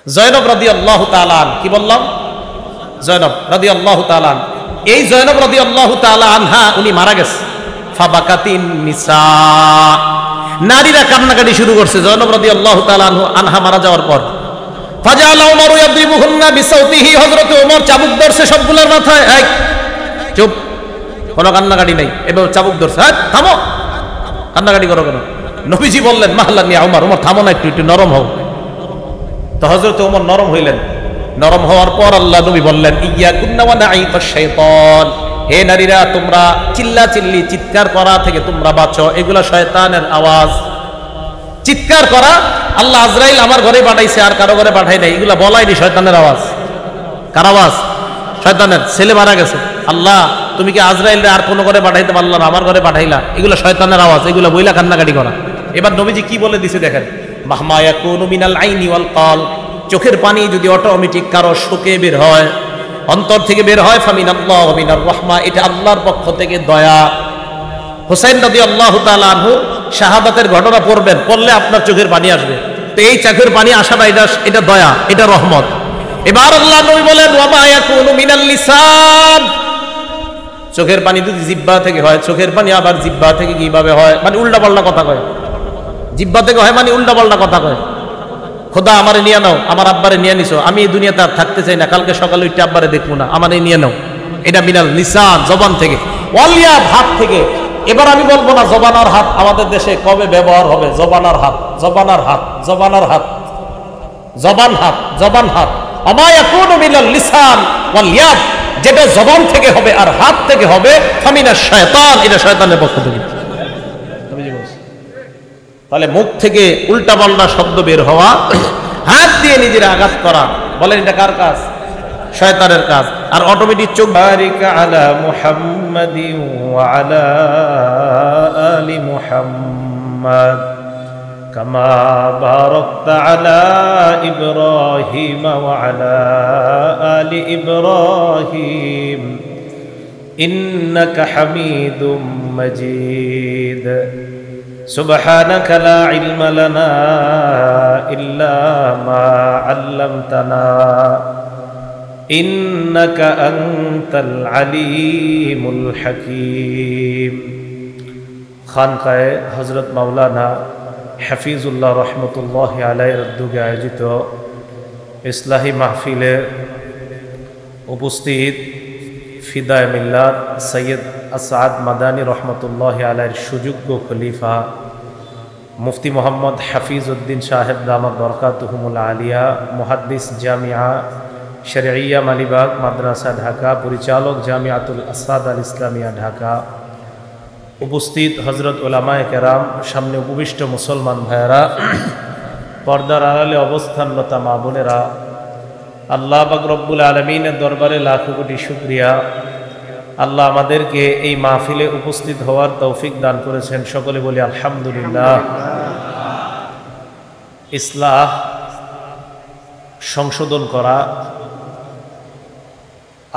জয়নব রাদিয়াল্লাহু তাআলা আনহা, কি বললাম? জয়নব রাদিয়াল্লাহু তাআলা আনহা, এই জয়নব রাদিয়াল্লাহু তাআলা আনহা উনি মারা গেছে। ফাবাকাতিন নিসা, নারীরা কান্নাকাটি শুরু করছে জয়নব রাদিয়াল্লাহু তাআলা আনহা মারা যাওয়ার পর। ফাজাআলা উমরু ইয়াদরিবুহুন্না বিসাউতিহি, হযরত ওমর চাবুক ধরছে সবগুলোর মাথায়। এই চুপ, কোনো কান্নাকাটি নাই, এবার চাবুক ধরছে। হ্যাঁ থামো, কান্নাকাটি করো কেন? নবীজি বললেন মাহলান ইয়া উমর, উমর থামো না, একটু একটু নরম হও। তো হযরত ওমর নরম হইলেন। নরম হওয়ার পর আল্লাহ নবী বললেন ইয়াকুন্না ওয়া নাঈকাশ শাইতান, হে নারীরা তোমরা চিল্লা চিল্লি চিৎকার করা থেকে তোমরা বাঁচো, এগুলা শয়তানের আওয়াজ। চিৎকার করা আল্লাহ আজরাইল আমার ঘরে পাঠাইছে আর কারো ঘরে পাঠাই নাই, এগুলা বলাইনি, শয়তানের আওয়াজ। কার আওয়াজ? শয়তানের। ছেলে মারা গেছে, আল্লাহ তুমি কি আজরাইলরে আর কোনো ঘরে পাঠাইতে পারলা না, আমার ঘরে পাঠাইলা, এগুলা শয়তানের আওয়াজ, এগুলা বইলা কান্নাকাটি করা। এবার নবীজি কি বলে দিছে দেখেন, মাহমা ইয়াকুনু মিনাল আইনি ওয়াল কল, চোখের পানি যদি অটোমেটিক কারো শোকে বের হয়, অন্তর থেকে বের হয়, ফামিনাল্লাহ ওয়া মিনার রাহমা, এটা আল্লাহর পক্ষ থেকে দয়া। হুসাইন রাদিয়াল্লাহু তাআলা আনহু শাহাদাতের ঘটনা পড়বেন, পড়লে আপনার চোখের পানি আসবে। তো এই চোখের পানি আসাটা এটা দয়া, এটা রহমত। এবার আল্লাহ নবী বলেন ওয়া মা ইয়াকুনু মিনাল লিসান, চোখের পানি যদি জিহ্বা থেকে হয়, চোখের পানি আবার জিহ্বা থেকে কিভাবে হয়, মানে উল্টাপাল্টা কথা কয়। জিহ্বা থেকে হয় মানে উল্টাপাল্টা কথা কয়। খোদা আমারে নিয়ে নাও, আমার আব্বারে নিয়ে নিছো, আমি এই দুনিয়াতে আর থাকতে চাই না, কালকে সকালে উঠে আব্বারে দেখবো না, আমারে নিয়ে নাও। এটা মিনাল লিসান, জবান থেকে। ওয়ালিয়াদ, হাত থেকে। এবার আমি বলবো না জবান আর হাত আমাদের দেশে কবে ব্যবহার হবে, জবান আর হাত, জবান আর হাত, জবান আর হাত, জবান হাত, জবান হাত। আমা ইয়াকুনু মিনাল লিসান ওয়াল ইয়াদ, যেটা জবান থেকে হবে আর হাত থেকে হবে, ফামিনাশ শায়তান, এটা শয়তানের পক্ষ থেকে। তাহলে মুখ থেকে উল্টাপাল্টা শব্দ বের হওয়া, হাত দিয়ে নিজের আঘাত করা, বলেন এটা কার কাজ? শয়তানের কাজ। আর অটোমেটিক চোখ। বারিকা আলা মুহাম্মাদিন ওয়া আলা আলি মুহাম্মাদ কামা বারাকতা আলা ইব্রাহিম ওয়া আলা আলি ইব্রাহিম ইন্নাকা হামিদুম মাজিদ। سبحانك لا علم لنا إلا ما علمتنا إنك أنت العليم الحكيم। খানকায়ে হযরত মাওলানা হাফিজুল্লাহ রহমতুল্লাহ আলাইহির উদ্যোগে আয়োজিত ইসলাহি মাহফিলে উপস্থিত ফিদায়ে মিল্লাত সৈয়দ আসাদ মাদানী রহমতুল্লাহ আলাইহির সুযোগ্য খলিফা মুফতি মোহাম্মদ হাফিজ উদ্দিন সাহেব দামাত বরকাতুহুমুল আলিয়া, মুহাদ্দিস জামিয়া শরঈয়া মালিবাগ মাদ্রাসা ঢাকা, পরিচালক জামিয়াতুল আসাদ আল ইসলামিয়া ঢাকা, উপস্থিত হজরত উলামায়ে কেরাম, সামনে উপবিষ্ট মুসলমান ভাইয়েরা, পর্দার আড়ালে অবস্থানরত মা বোনেরা, আল্লাহ পাক রব্বুল আলামিনের দরবারে লাখো কোটি শুকরিয়া, আল্লাহ আমাদেরকে এই মাহফিলে উপস্থিত হওয়ার তৌফিক দান করেছেন। সকলে বলি আলহামদুলিল্লাহ। ইসলাহ, সংশোধন করা,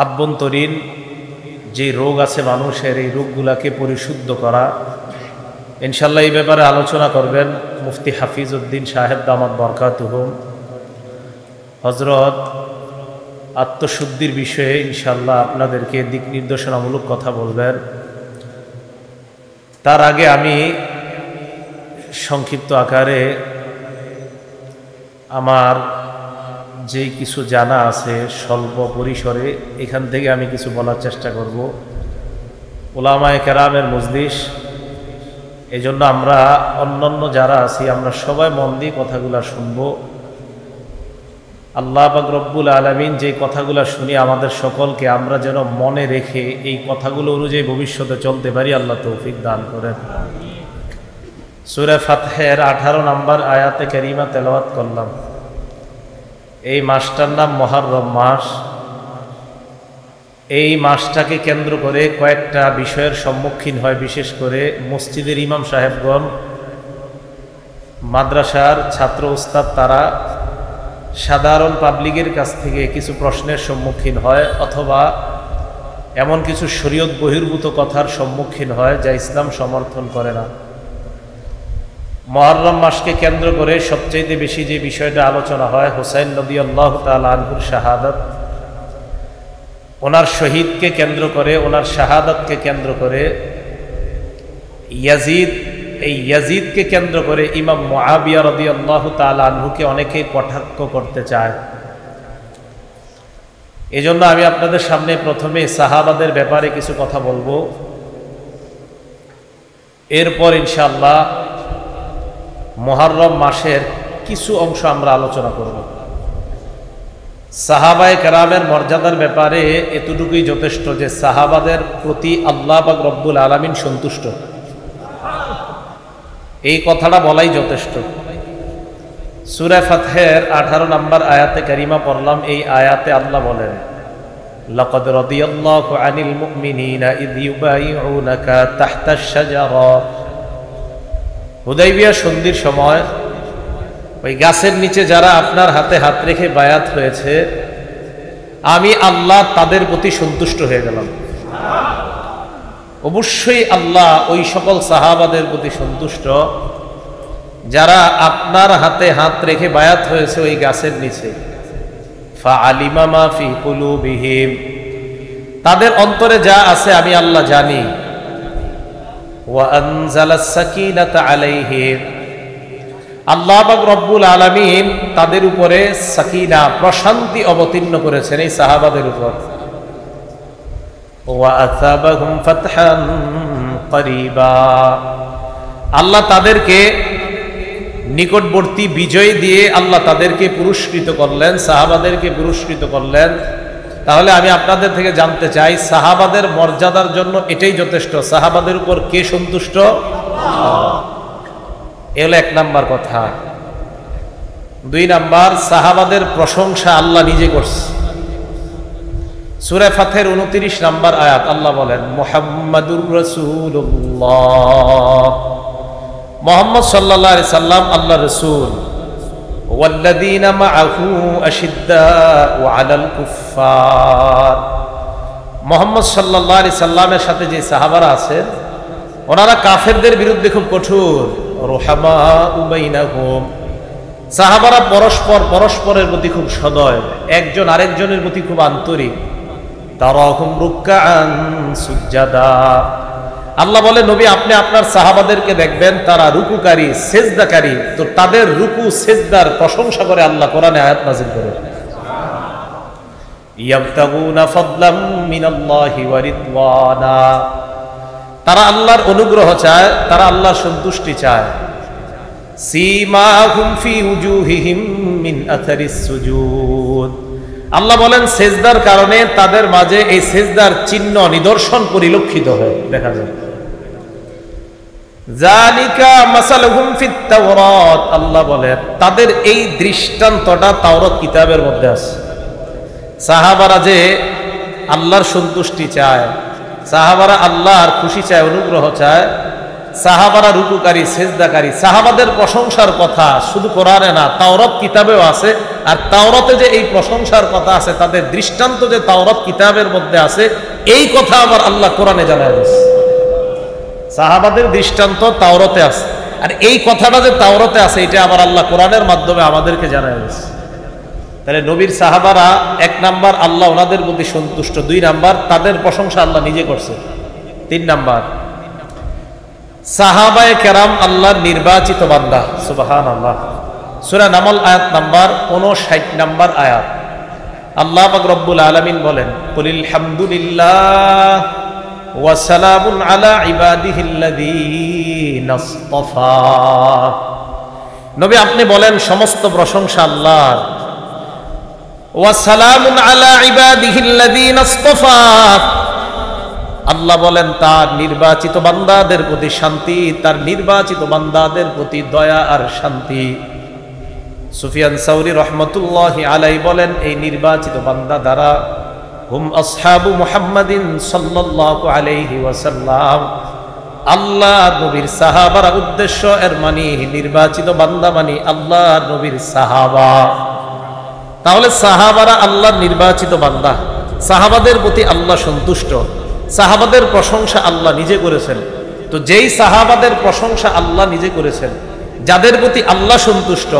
আভ্যন্তরীণ যে রোগ আছে মানুষের, এই রোগগুলাকে পরিশুদ্ধ করা, ইনশাল্লাহ এই ব্যাপারে আলোচনা করবেন মুফতি হাফিজ উদ্দিন সাহেব দামাত বরকাতুহুম। হযরত আত্মশুদ্ধির বিষয়ে ইনশাল্লাহ আপনাদেরকে দিক নির্দেশনামূলক কথা বলবেন। তার আগে আমি সংক্ষিপ্ত আকারে আমার যেই কিছু জানা আছে স্বল্প পরিসরে, এখান থেকে আমি কিছু বলার চেষ্টা করব। উলামায়ে কেরামের মজলিস, এজন্য আমরা অন্যান্য যারা আছি আমরা সবাই মন দিয়ে কথাগুলো শুনবো। আল্লাহ পাক রব্বুল আলামিন যে কথাগুলো শুনি আমাদের সকলকে আমরা যেন মনে রেখে এই কথাগুলো অনুযায়ী ভবিষ্যতে চলতে পারি, আল্লাহ তৌফিক দান করেন। সূরা ফাতহের 18 নম্বর আয়াতে কারিমা তেলাওয়াত করলাম। এই মাসটার নাম মুহররম মাস। এই মাসটাকে কেন্দ্র করে কয়েকটা বিষয়ের সম্মুখীন হয়, বিশেষ করে মসজিদের ইমাম সাহেবগণ, মাদ্রাসার ছাত্র উস্তাদ, তারা সাধারণ পাবলিকের কাছ থেকে কিছু প্রশ্নের সম্মুখীন হয়, অথবা এমন কিছু শরীয়ত বহির্ভূত কথার সম্মুখীন হয় যা ইসলাম সমর্থন করে না। মুহররম মাসকে কেন্দ্র করে সবচেয়ে বেশি যে বিষয়টা আলোচনা হয় হুসাইন রাদিয়াল্লাহু তাআলা আনহুর শাহাদাত, ওনার শহীদকে কেন্দ্র করে, ওনার শাহাদাতকে কেন্দ্র করে ইয়াজিদ, এই ইয়াজিদকে কেন্দ্র করে ইমাম মুআবিয়া রাদিয়াল্লাহু তাআলা আনহুকে অনেকেই কটাক্ষ করতে চায়। এজন্য আমি আপনাদের সামনে প্রথমে সাহাবাদের ব্যাপারে কিছু কথা বলবো, এরপর ইনশাআল্লাহ মুহররম মাসের কিছু অংশ আমরা আলোচনা করব। সাহাবায়ে কেরামের মর্যাদার ব্যাপারে এতটুকুই যথেষ্ট যে সাহাবাদের প্রতি আল্লাহ পাক রব্বুল আলামিন সন্তুষ্ট, এই কথাটা বলাই যথেষ্ট। সূরা ফাতহের 18 নম্বর আয়াতে কারিমা পড়লাম। এই আয়াতে আল্লাহ বলেন, লাকাদ রাদিয়াল্লাহু আনিল মুমিনিনা ইয ইউবাইউনাকা তাহতাশ শাজারা। হুদাইবিয়া সন্ধির সময় ওই গাছের নিচে যারা আপনার হাতে হাত রেখে বায়াত হয়েছে, আমি আল্লাহ তাদের প্রতি সন্তুষ্ট হয়ে গেলাম। অবশ্যই আল্লাহ ওই সকল সাহাবাদের প্রতি সন্তুষ্ট যারা আপনার হাতে হাত রেখে বায়াত হয়েছে ওই গাছের নিচে। ফাআলিমা মা ফি কুলুবিহিম, তাদের অন্তরে যা আছে আমি আল্লাহ জানি। ওয়া আনজালাস সাকিনাতা আলাইহিম, আল্লাহ পাক রব্বুল আলামিন তাদের উপরে সাকিনা, প্রশান্তি অবতীর্ণ করেছেন এই সাহাবাদের উপর। ওয়া আসাবাহুম ফাতহান করিবা, আল্লাহ তাদেরকে নিকটবর্তী বিজয় দিয়ে আল্লাহ তাদেরকে পুরস্কৃত করলেন, সাহাবাদেরকে পুরস্কৃত করলেন। তাহলে আমি আপনাদের থেকে জানতে চাই, সাহাবাদের মর্যাদার জন্য এটাই যথেষ্ট, সাহাবাদের উপর কে সন্তুষ্ট? এ হলো 1 নাম্বার কথা। 2 নাম্বার, সাহাবাদের প্রশংসা আল্লাহ নিজে করছে। সূরা ফাতহের 29 নম্বর আয়াত আল্লাহ বলেন, মুহাম্মাদুর রাসূলুল্লাহ, মুহাম্মদ সাল্লাল্লাহু আলাইহি সাল্লাম আল্লাহর রাসূল। ওয়াল্লাযীনা মাআহু আশিদ্দাউ আলাল কুফফার, মুহাম্মদ সাল্লাল্লাহু আলাইহি সাল্লামের সাথে যে সাহাবারা আছেন ওনারা কাফেরদের বিরুদ্ধে খুব কঠোর। রুহামাউ বাইনাহুম, সাহাবারা পরস্পরের প্রতি খুব সদয়, একজন আরেকজনের প্রতি খুব আন্তরিক। তারাহুম রুকআন সুজদা, আল্লাহ বলে নবী আপনি আপনার সাহাবাদেরকে দেখবেন তারা রুকুকারী, সেজদাকারী, তো তাদের রুকু সেজদার প্রশংসা করে আল্লাহ কোরআনে আয়াত নাযিল করে। ইয়াবতাগুনা ফাদলাম মিনাল্লাহি ওয়া রিদওয়ানা, তারা আল্লাহর অনুগ্রহ চায়, তারা আল্লাহর সন্তুষ্টি চায়। সীমাহুম ফি উজুহিহিম মিন আথারিস সুজুদ, আল্লাহ বলেন সেজদার কারণে তাদের মাঝে এই সেজদার চিহ্ন, নিদর্শন পরিলক্ষিত হয়, দেখা যায়। যালিকা মাসালুহুম ফিত তাওরাত, আল্লাহ বলেন তাদের এই দৃষ্টান্তটা তাওরাত কিতাবের মধ্যে আছে। সাহাবারা যে আল্লাহর সন্তুষ্টি চায়, সাহাবারা আল্লাহর খুশি চায়, অনুগ্রহ চায়, সাহাবারা রুকুকারী, সেজদাকারী, সাহাবাদের প্রশংসার কথা শুধু কোরআনে না তাওরাত কিতাবেও আছে। আর তাওরাতে যে এই প্রশংসার কথা আছে, তাদের দৃষ্টান্ত যে তাওরাত কিতাবের মধ্যে আছে, এই কথা আবার আল্লাহ কোরআনে জানায় দিয়েছে। সাহাবাদের দৃষ্টান্ত তাওরাতে আছে, আর এই কথাটা যে তাওরাতে আছে এটা আবার আল্লাহ কোরআনের মাধ্যমে আমাদেরকে জানায় দিয়েছে। তাহলে নবীর সাহাবারা 1 নাম্বার আল্লাহ ওনাদের প্রতি সন্তুষ্ট, 2 নাম্বার তাদের প্রশংসা আল্লাহ নিজে করছে, 3 নাম্বার সাহাবায়ে কেরাম আল্লাহর নির্বাচিত বান্দা। সুবহানাল্লাহ। সূরা নামল আয়াত নাম্বার 59 নাম্বার আয়াত আল্লাহ পাক রব্বুল আলামিন বলেন, কুলিল হামদুলিল্লাহ ওয়া সালামুন আলা ইবাদিহিল্লাযীনা ইসতাফা, নবী আপনি বলেন সমস্ত প্রশংসা আল্লাহর। ওয়া সালামুন আলা ইবাদিহিল্লাযীনা ইসতাফা, আল্লাহ বলেন তার নির্বাচিত বান্দাদের প্রতি শান্তি, তার নির্বাচিত বান্দাদের প্রতি দয়া আর শান্তি। সুফিয়ান সাউরি রহমতুল্লাহি আলাইহি বলেন এই নির্বাচিত বান্দা দ্বারা হুম আসহাবু মুহাম্মাদিন সাল্লাল্লাহু আলাইহি ওয়াসাল্লাম, আল্লাহ নবীর সাহাবারা উদ্দেশ্য, এর মানে নির্বাচিত বান্দা মানে আল্লাহ নবীর সাহাবা। তাহলে সাহাবারা আল্লাহর নির্বাচিত বান্দা, সাহাবাদের প্রতি আল্লাহ সন্তুষ্ট, সাহাবাদের প্রশংসা আল্লাহ নিজে করেছেন। তো যেই সাহাবাদের প্রশংসা আল্লাহ নিজে করেছেন, যাদের প্রতি আল্লাহ সন্তুষ্ট,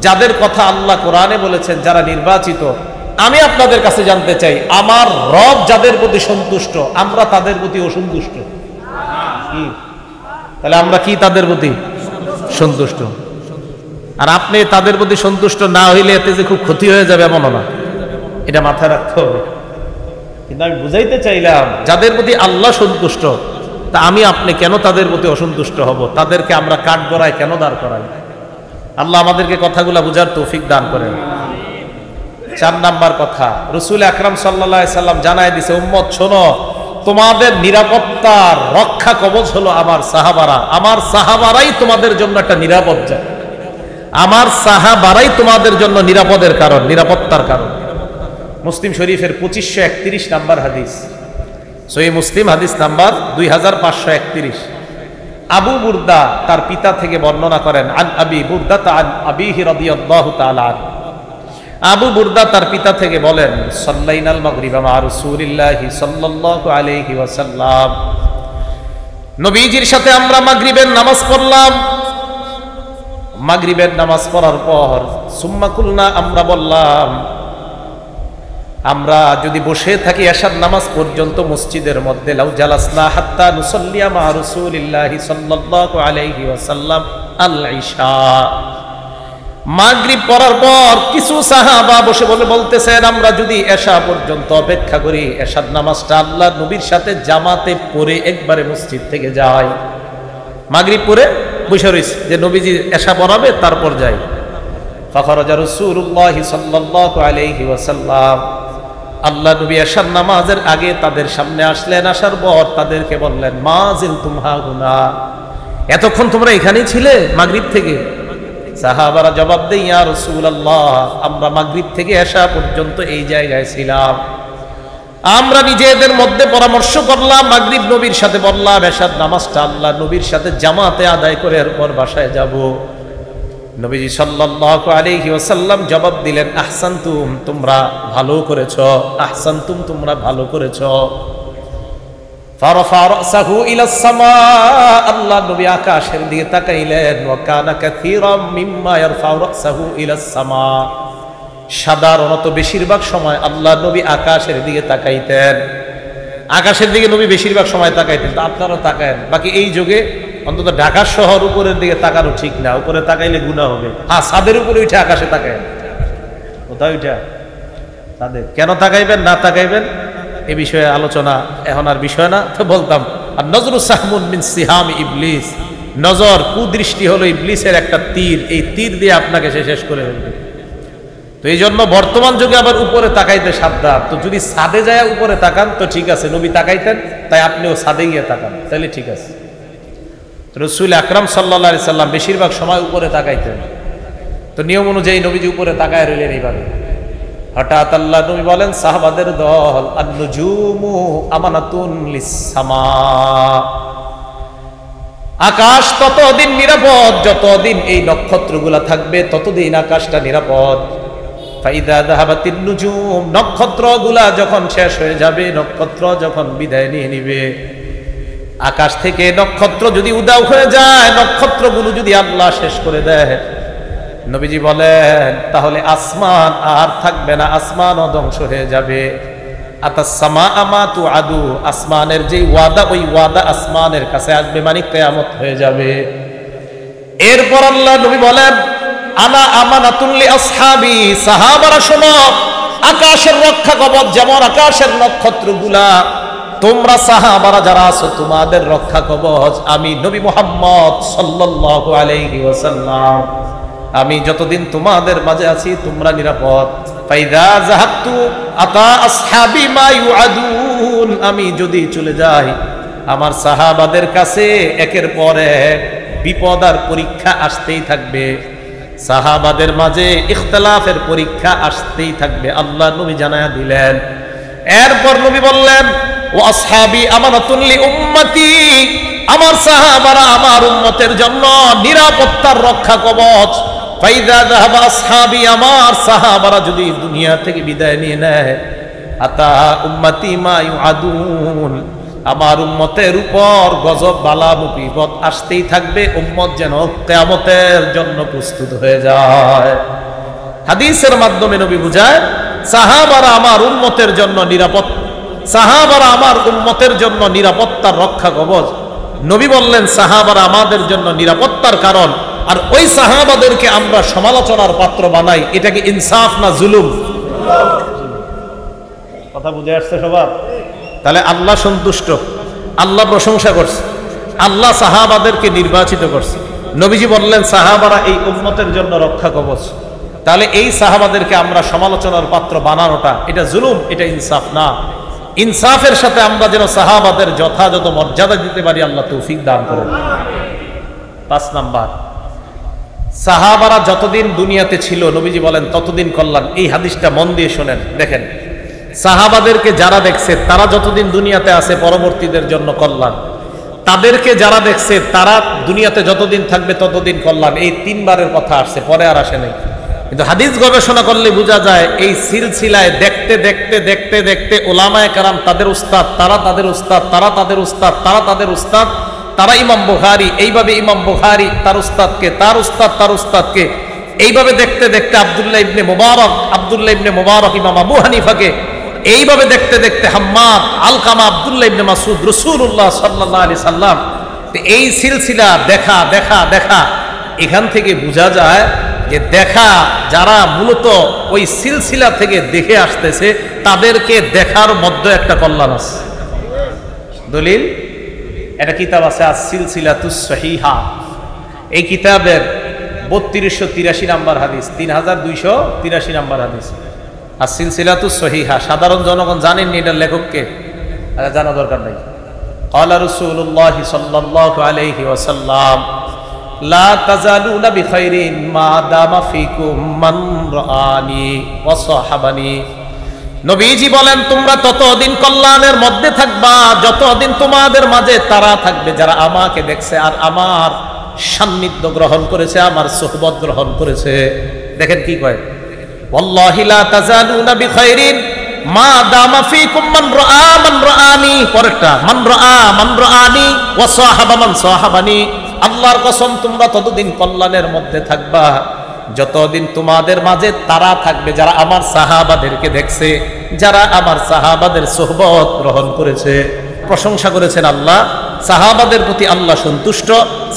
যাদের কথা আল্লাহ কোরআনে বলেছেন, যারা নির্বাচিত, আমি আপনাদের কাছে জানতে চাই, আমার রব যাদের প্রতি সন্তুষ্ট, আমরা তাদের প্রতি অসন্তুষ্ট? তাহলে আমরা কি তাদের প্রতি সন্তুষ্ট? আর আপনি তাদের প্রতি সন্তুষ্ট না হইলে এতে যে খুব ক্ষতি হয়ে যাবে এমনও না, এটা মাথায় রাখতে হবে। কিন্তু আমি বুঝাইতে চাইলাম, যাদের প্রতি আল্লাহ সন্তুষ্ট, তা আমি আপনি কেন তাদের প্রতি অসন্তুষ্ট হব? তাদেরকে আমরা কাঠগড়ায় কেন দাঁড় করাই? আল্লাহ আমাদেরকে কথাগুলা বুঝার তৌফিক দান করেন। 4 নাম্বার কথা, রাসূল আকরাম সাল্লাল্লাহু আলাইহি সাল্লাম জানায় দিয়েছে, উম্মত শোনো, তোমাদের নিরাপত্তার রক্ষা কবচ হলো আমার সাহাবারা। আমার সাহাবারাই তোমাদের জন্য একটা নিরাপদ জায়গা, আমার সাহাবারাই তোমাদের জন্য নিরাপদের কারণ, নিরাপত্তার কারণ। মুসলিম শরীফের 2531 নাম্বার হাদিস, সহিহ মুসলিম হাদিস নাম্বার 2531। আবু বুরদা তার পিতা থেকে বর্ণনা করেন, আন আবি বুরদা আন আবিহি রাদিয়াল্লাহু তাআলা আনহু। আবু বুরদা তার পিতা থেকে বলেন, সাল্লাইনাল মাগরিবা মা রাসূলিল্লাহি সাল্লাল্লাহু আলাইহি ওয়াসাল্লাম, নবীজির সাথে আমরা মাগরিবের নামাজ পড়লাম। মাগরিবের নামাজ পড়ার পর সুম্মা কুলনা, আমরা বললাম, আমরা যদি বসে থাকি এশার নামাজ পর্যন্ত মসজিদের মধ্যে, লাউ জালাসনা হাত্তা নুসাল্লিয়া মা রাসূলিল্লাহি সাল্লাল্লাহু আলাইহি ওয়াসাল্লাম আল ইশা। মাগরিব পড়ার পর কিছু সাহাবা বসে বলতেছেন, আমরা যদি এশা পর্যন্ত অপেক্ষা করি, এশার নামাজটা আল্লাহর নবীর সাথে জামাতে পড়ে একবারে মসজিদ থেকে যাই। মাগরিব পড়ে বসে রইছে যে নবীজি এশা পড়াবে, তারপর যাই। ফাখরাজা রাসূলুল্লাহি সাল্লাল্লাহু আলাইহি ওয়াসাল্লাম, আল্লাহ নবী এশার নামাজের আগে তাদের সামনে আসলেন। আসার পর তাদেরকে বললেন, মা জিলতুম হাহুনা, এতক্ষণ তোমরা এখানেই ছিলে মাগরিব থেকে? সাহাবারা জবাব দেয়, ইয়া রাসূলুল্লাহ, আমরা মাগরিব থেকে এশা পর্যন্ত এই জায়গায় ছিলাম। আমরা নিজেদের মধ্যে পরামর্শ করলাম, মাগরিব নবীর সাথে বললাম, এশার নামাজটা আল্লাহ নবীর সাথে জামাতে আদায় করে এরপর বাসায় যাব। নবীজি সাল্লাল্লাহু আলাইহি ওয়াসাল্লাম জবাব দিলেন, আহসানতুম, তোমরা ভালো করেছো, আহসানতুম, তোমরা ভালো করেছো। ফারাফা রাসাহু ইলাস সামা, আল্লাহ নবী আকাশের দিকে তাকাইলেন। ওয়া কানা কাসীরাম মিম্মা ইয়ারফাউ রাসাহু ইলাস সামা, সাধারণত বেশিরভাগ সময় আল্লাহ নবী আকাশের দিকে তাকাইতেন। আকাশের দিকে নবী বেশিরভাগ সময় তাকাইতেন, তা আপনারাও তাকায়েন। বাকি এই যুগে অন্তত ঢাকা শহর উপরের দিকে তাকানো ঠিক না, উপরে তাকাইলে গুনাহ হবে। হ্যাঁ, ছাদের উপরে উঠে আকাশে তাকায়, কোথায় উঠা ছাদে, কেন তাকাইবেন না তাকাইবেন এ বিষয়ে আলোচনা এখন আর বিষয় না। তো বলতাম, আর নজরু সাহমুন মিন সিহাম ইবলিস, নজর কুদৃষ্টি হলো ইবলিসের একটা তীর, এই তীর দিয়ে আপনাকে সে শেষ করে ফেলবে। তো এই জন্য বর্তমান যুগে আবার উপরে তাকাইতে সাবধান। তো যদি ছাদে যায় উপরে তাকান তো ঠিক আছে, নবী তাকাইতেন, তাই আপনিও ছাদে গিয়ে তাকান, তাহলে ঠিক আছে। রাসূল আকরাম সাল্লাল্লাহু আলাইহি সাল্লাম বেশিরভাগ সময় উপরে তাকাইতেন। তো নিয়ম অনুযায়ী নবীজি উপরে তাকায় রইলেন এইভাবে। হঠাৎ আল্লাহ নবী বলেন, সাহাবাদের দল, আন-নুজুমু আমানাতুন লিস-সামা, আকাশ ততদিন নিরাপদ যতদিন এই নক্ষত্রগুলা থাকবে, ততদিন আকাশটা নিরাপদ। ফাইদা যাহাবাতিন নুজুম, নক্ষত্রগুলা যখন শেষ হয়ে যাবে, নক্ষত্র যখন বিদায় নিয়ে নিবে, আকাশ থেকে নক্ষত্র যদি উদাও হয়ে যায়, নক্ষত্রগুলো যদি আল্লাহ শেষ করে দেয়, নবীজি বলেন, তাহলে আসমান আর থাকবে না, আসমানও ধ্বংস হয়ে যাবে। আতাস-সামা আমা তুআদু, আসমানের যে ওয়াদা, ওই ওয়াদা আসমানের কাছে আসবে, মানে কিয়ামত হয়ে যাবে। এরপর আল্লাহ নবী বলেন, আনা আমানাতুল লি আসহাবি, সাহাবারা শোনো, আকাশের রক্ষা কবচ যেমন আকাশের নক্ষত্রগুলা, তোমরা সাহাবারা যারা আছো তোমাদের রক্ষা কবচ আমি নবী মুহাম্মদ সাল্লাল্লাহু আলাইহি ওয়াসাল্লাম। আমি যতদিন তোমাদের মাঝে আছি তোমরা নিরাপদ। ফাইদা যাহাবতু আতা আসহাবি মা ইউআদুন, আমি যদি চলে যাই আমার সাহাবাদের কাছে একের পর এক বিপদ আর পরীক্ষা আসতেই থাকবে, সাহাবাদের মাঝে ইখতিলাফের পরীক্ষা আসতেই থাকবে, আল্লাহ নবী জানায়া দিলেন। এরপর নবী বললেন, ও আসহাবি আমানাতুন লি উম্মতি, আমার সাহাবারা আমার উম্মতের জন্য নিরাপত্তার রক্ষা কবচ। ফাইদা যাহাবা আসহাবি, আমার সাহাবারা যদি দুনিয়া থেকে বিদায় নিয়ে নেয়, আতা উম্মতি মা ইউআদুন, আমার উম্মতের উপর গজব বালা মুসিবত আসতেই থাকবে, উম্মত যেন কিয়ামতের জন্য প্রস্তুত হয়ে যায়। হাদিসের মাধ্যমে নবী বুঝায় সাহাবারা আমার উম্মতের জন্য নিরাপদ, সাহাবারা আমার উম্মতের জন্য নিরাপত্তার রক্ষা কবচ। নবী বললেন সাহাবারা আমাদের জন্য নিরাপত্তার কারণ, আর ওই সাহাবাদেরকে আমরা সমালোচনার পাত্র বানাই, এটা কি ইনসাফ না জুলুম? কথা বুঝে আসছে সবার? তাহলে আল্লাহ সন্তুষ্ট, আল্লাহ প্রশংসা করছে, আল্লাহ সাহাবাদেরকে নির্বাচিত করছে। নবীজি বললেন সাহাবারা এই উম্মতের জন্য রক্ষা কবচ। তাহলে এই সাহাবাদেরকে আমরা সমালোচনার পাত্র বানানোটা এটা জুলুম, এটা ইনসাফ না। ইনসাফের সাথে আমরা যেন সাহাবাদের যথাযথ মর্যাদা দিতে পারি, আল্লাহ তৌফিক দান করেন। 5 নাম্বার, সাহাবারা যতদিন দুনিয়াতে ছিল নবীজি বলেন ততদিন কল্যাণ। এই হাদিসটা মন দিয়ে শোনেন, দেখেন সাহাবাদেরকে যারা দেখছে তারা যতদিন দুনিয়াতে আছে পরবর্তীদের জন্য কল্যাণ, তাদেরকে যারা দেখছে তারা দুনিয়াতে যতদিন থাকবে ততদিন কল্যাণ। এই 3 বারের কথা আসছে, পরে আর আসে নাই। কিন্তু হাদিস গবেষণা করলে বোঝা যায় এই সিলসিলায় দেখতে দেখতে দেখতে দেখতে ওলামায়ে কেরাম তাদের উস্তাদ, তারা তাদের উস্তাদ, তারা তাদের উস্তাদ, তারা তাদের উস্তাদ, তারা ইমাম বুখারী, এইভাবে ইমাম বুখারী তার উস্তাদকে, তার উস্তাদ তার উস্তাদকে, এইভাবে দেখতে দেখতে আব্দুল্লাহ ইবনে মুবারক ইমাম আবু হানিফাকে, এইভাবে দেখতে দেখতে হাম্মাদ, আলকামা, আব্দুল্লাহ ইবনে মাসউদ, রাসূলুল্লাহ সাল্লাল্লাহু আলাইহি সাল্লাম। এই সিলসিলা দেখা দেখা দেখা, এখান থেকে বোঝা যায় যে দেখা যারা মূলত ওই সিলসিলা থেকে দেখে আসতেছে তাদেরকে দেখার মধ্যে একটা কল্যাণ আছে। দলিল একটা কিতাব আছে আস-সিলসিলাতুস সহিহা, এই কিতাবের 3283 নাম্বার হাদিস, 3283 নাম্বার হাদিস আস-সিলসিলাতুস সহিহা। সাধারণ জনগণ জানেননি এটার লেখককে, জানা দরকার নাই। ক্বালা রাসূলুল্লাহ সাল্লাল্লাহু আলাইহি ওয়াসাল্লাম লা তাজালুনা বিখাইরিন মা দামা ফিকুম মান রাআনি ওয়া সাহাবানি। নবীজি বলেন তোমরা ততদিন কল্যাণের মধ্যে থাকবা যতদিন তোমাদের মাঝে তারা থাকবে যারা আমাকে দেখছে আর আমার সান্নিধ্য গ্রহণ করেছে, আমার সুহবত গ্রহণ করেছে। দেখেন কি কয়, ওয়াল্লাহি লা তাজালুনা বিখাইরিন মা দামা ফিকুম মান রাআনি, পরেরটা মান রাআনি ওয়া সাহাবা মান সাহাবানি। আল্লাহর কসম তোমরা ততদিন কল্যাণের মধ্যে থাকবা যতদিন তোমাদের মাঝে তারা থাকবে যারা আমার সাহাবাদেরকে দেখছে, যারা আমার সাহাবাদের সুহবত গ্রহণ করেছে। প্রশংসা করেছেন আল্লাহ, সাহাবাদের প্রতি আল্লাহ সন্তুষ্ট,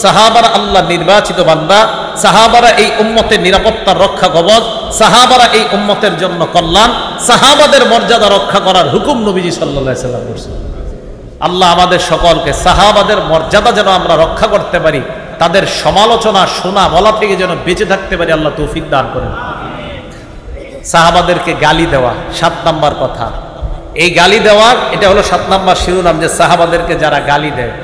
সাহাবারা আল্লাহ নির্বাচিত বান্দা, সাহাবারা এই উম্মতের নিরাপত্তার রক্ষা কবচ, সাহাবারা এই উম্মতের জন্য কল্যাণ, সাহাবাদের মর্যাদা রক্ষা করার হুকুম নবীজি সাল্লাল্লাহু আলাইহি ওয়াসাল্লাম করেছেন। আল্লাহ আমাদের সকলকে সাহাবাদের মর্যাদা যেন আমরা রক্ষা করতে পারি, তাদের সমালোচনা শোনা বলা থেকে যেন বেঁচে থাকতে পারি, আল্লাহ তৌফিক দান করেন। সাহাবাদেরকে গালি দেওয়া 7 নাম্বার কথা। এই গালি দেওয়ার এটা হলো 7 নাম্বার শিরোনাম, যে সাহাবাদেরকে যারা গালি দেয়,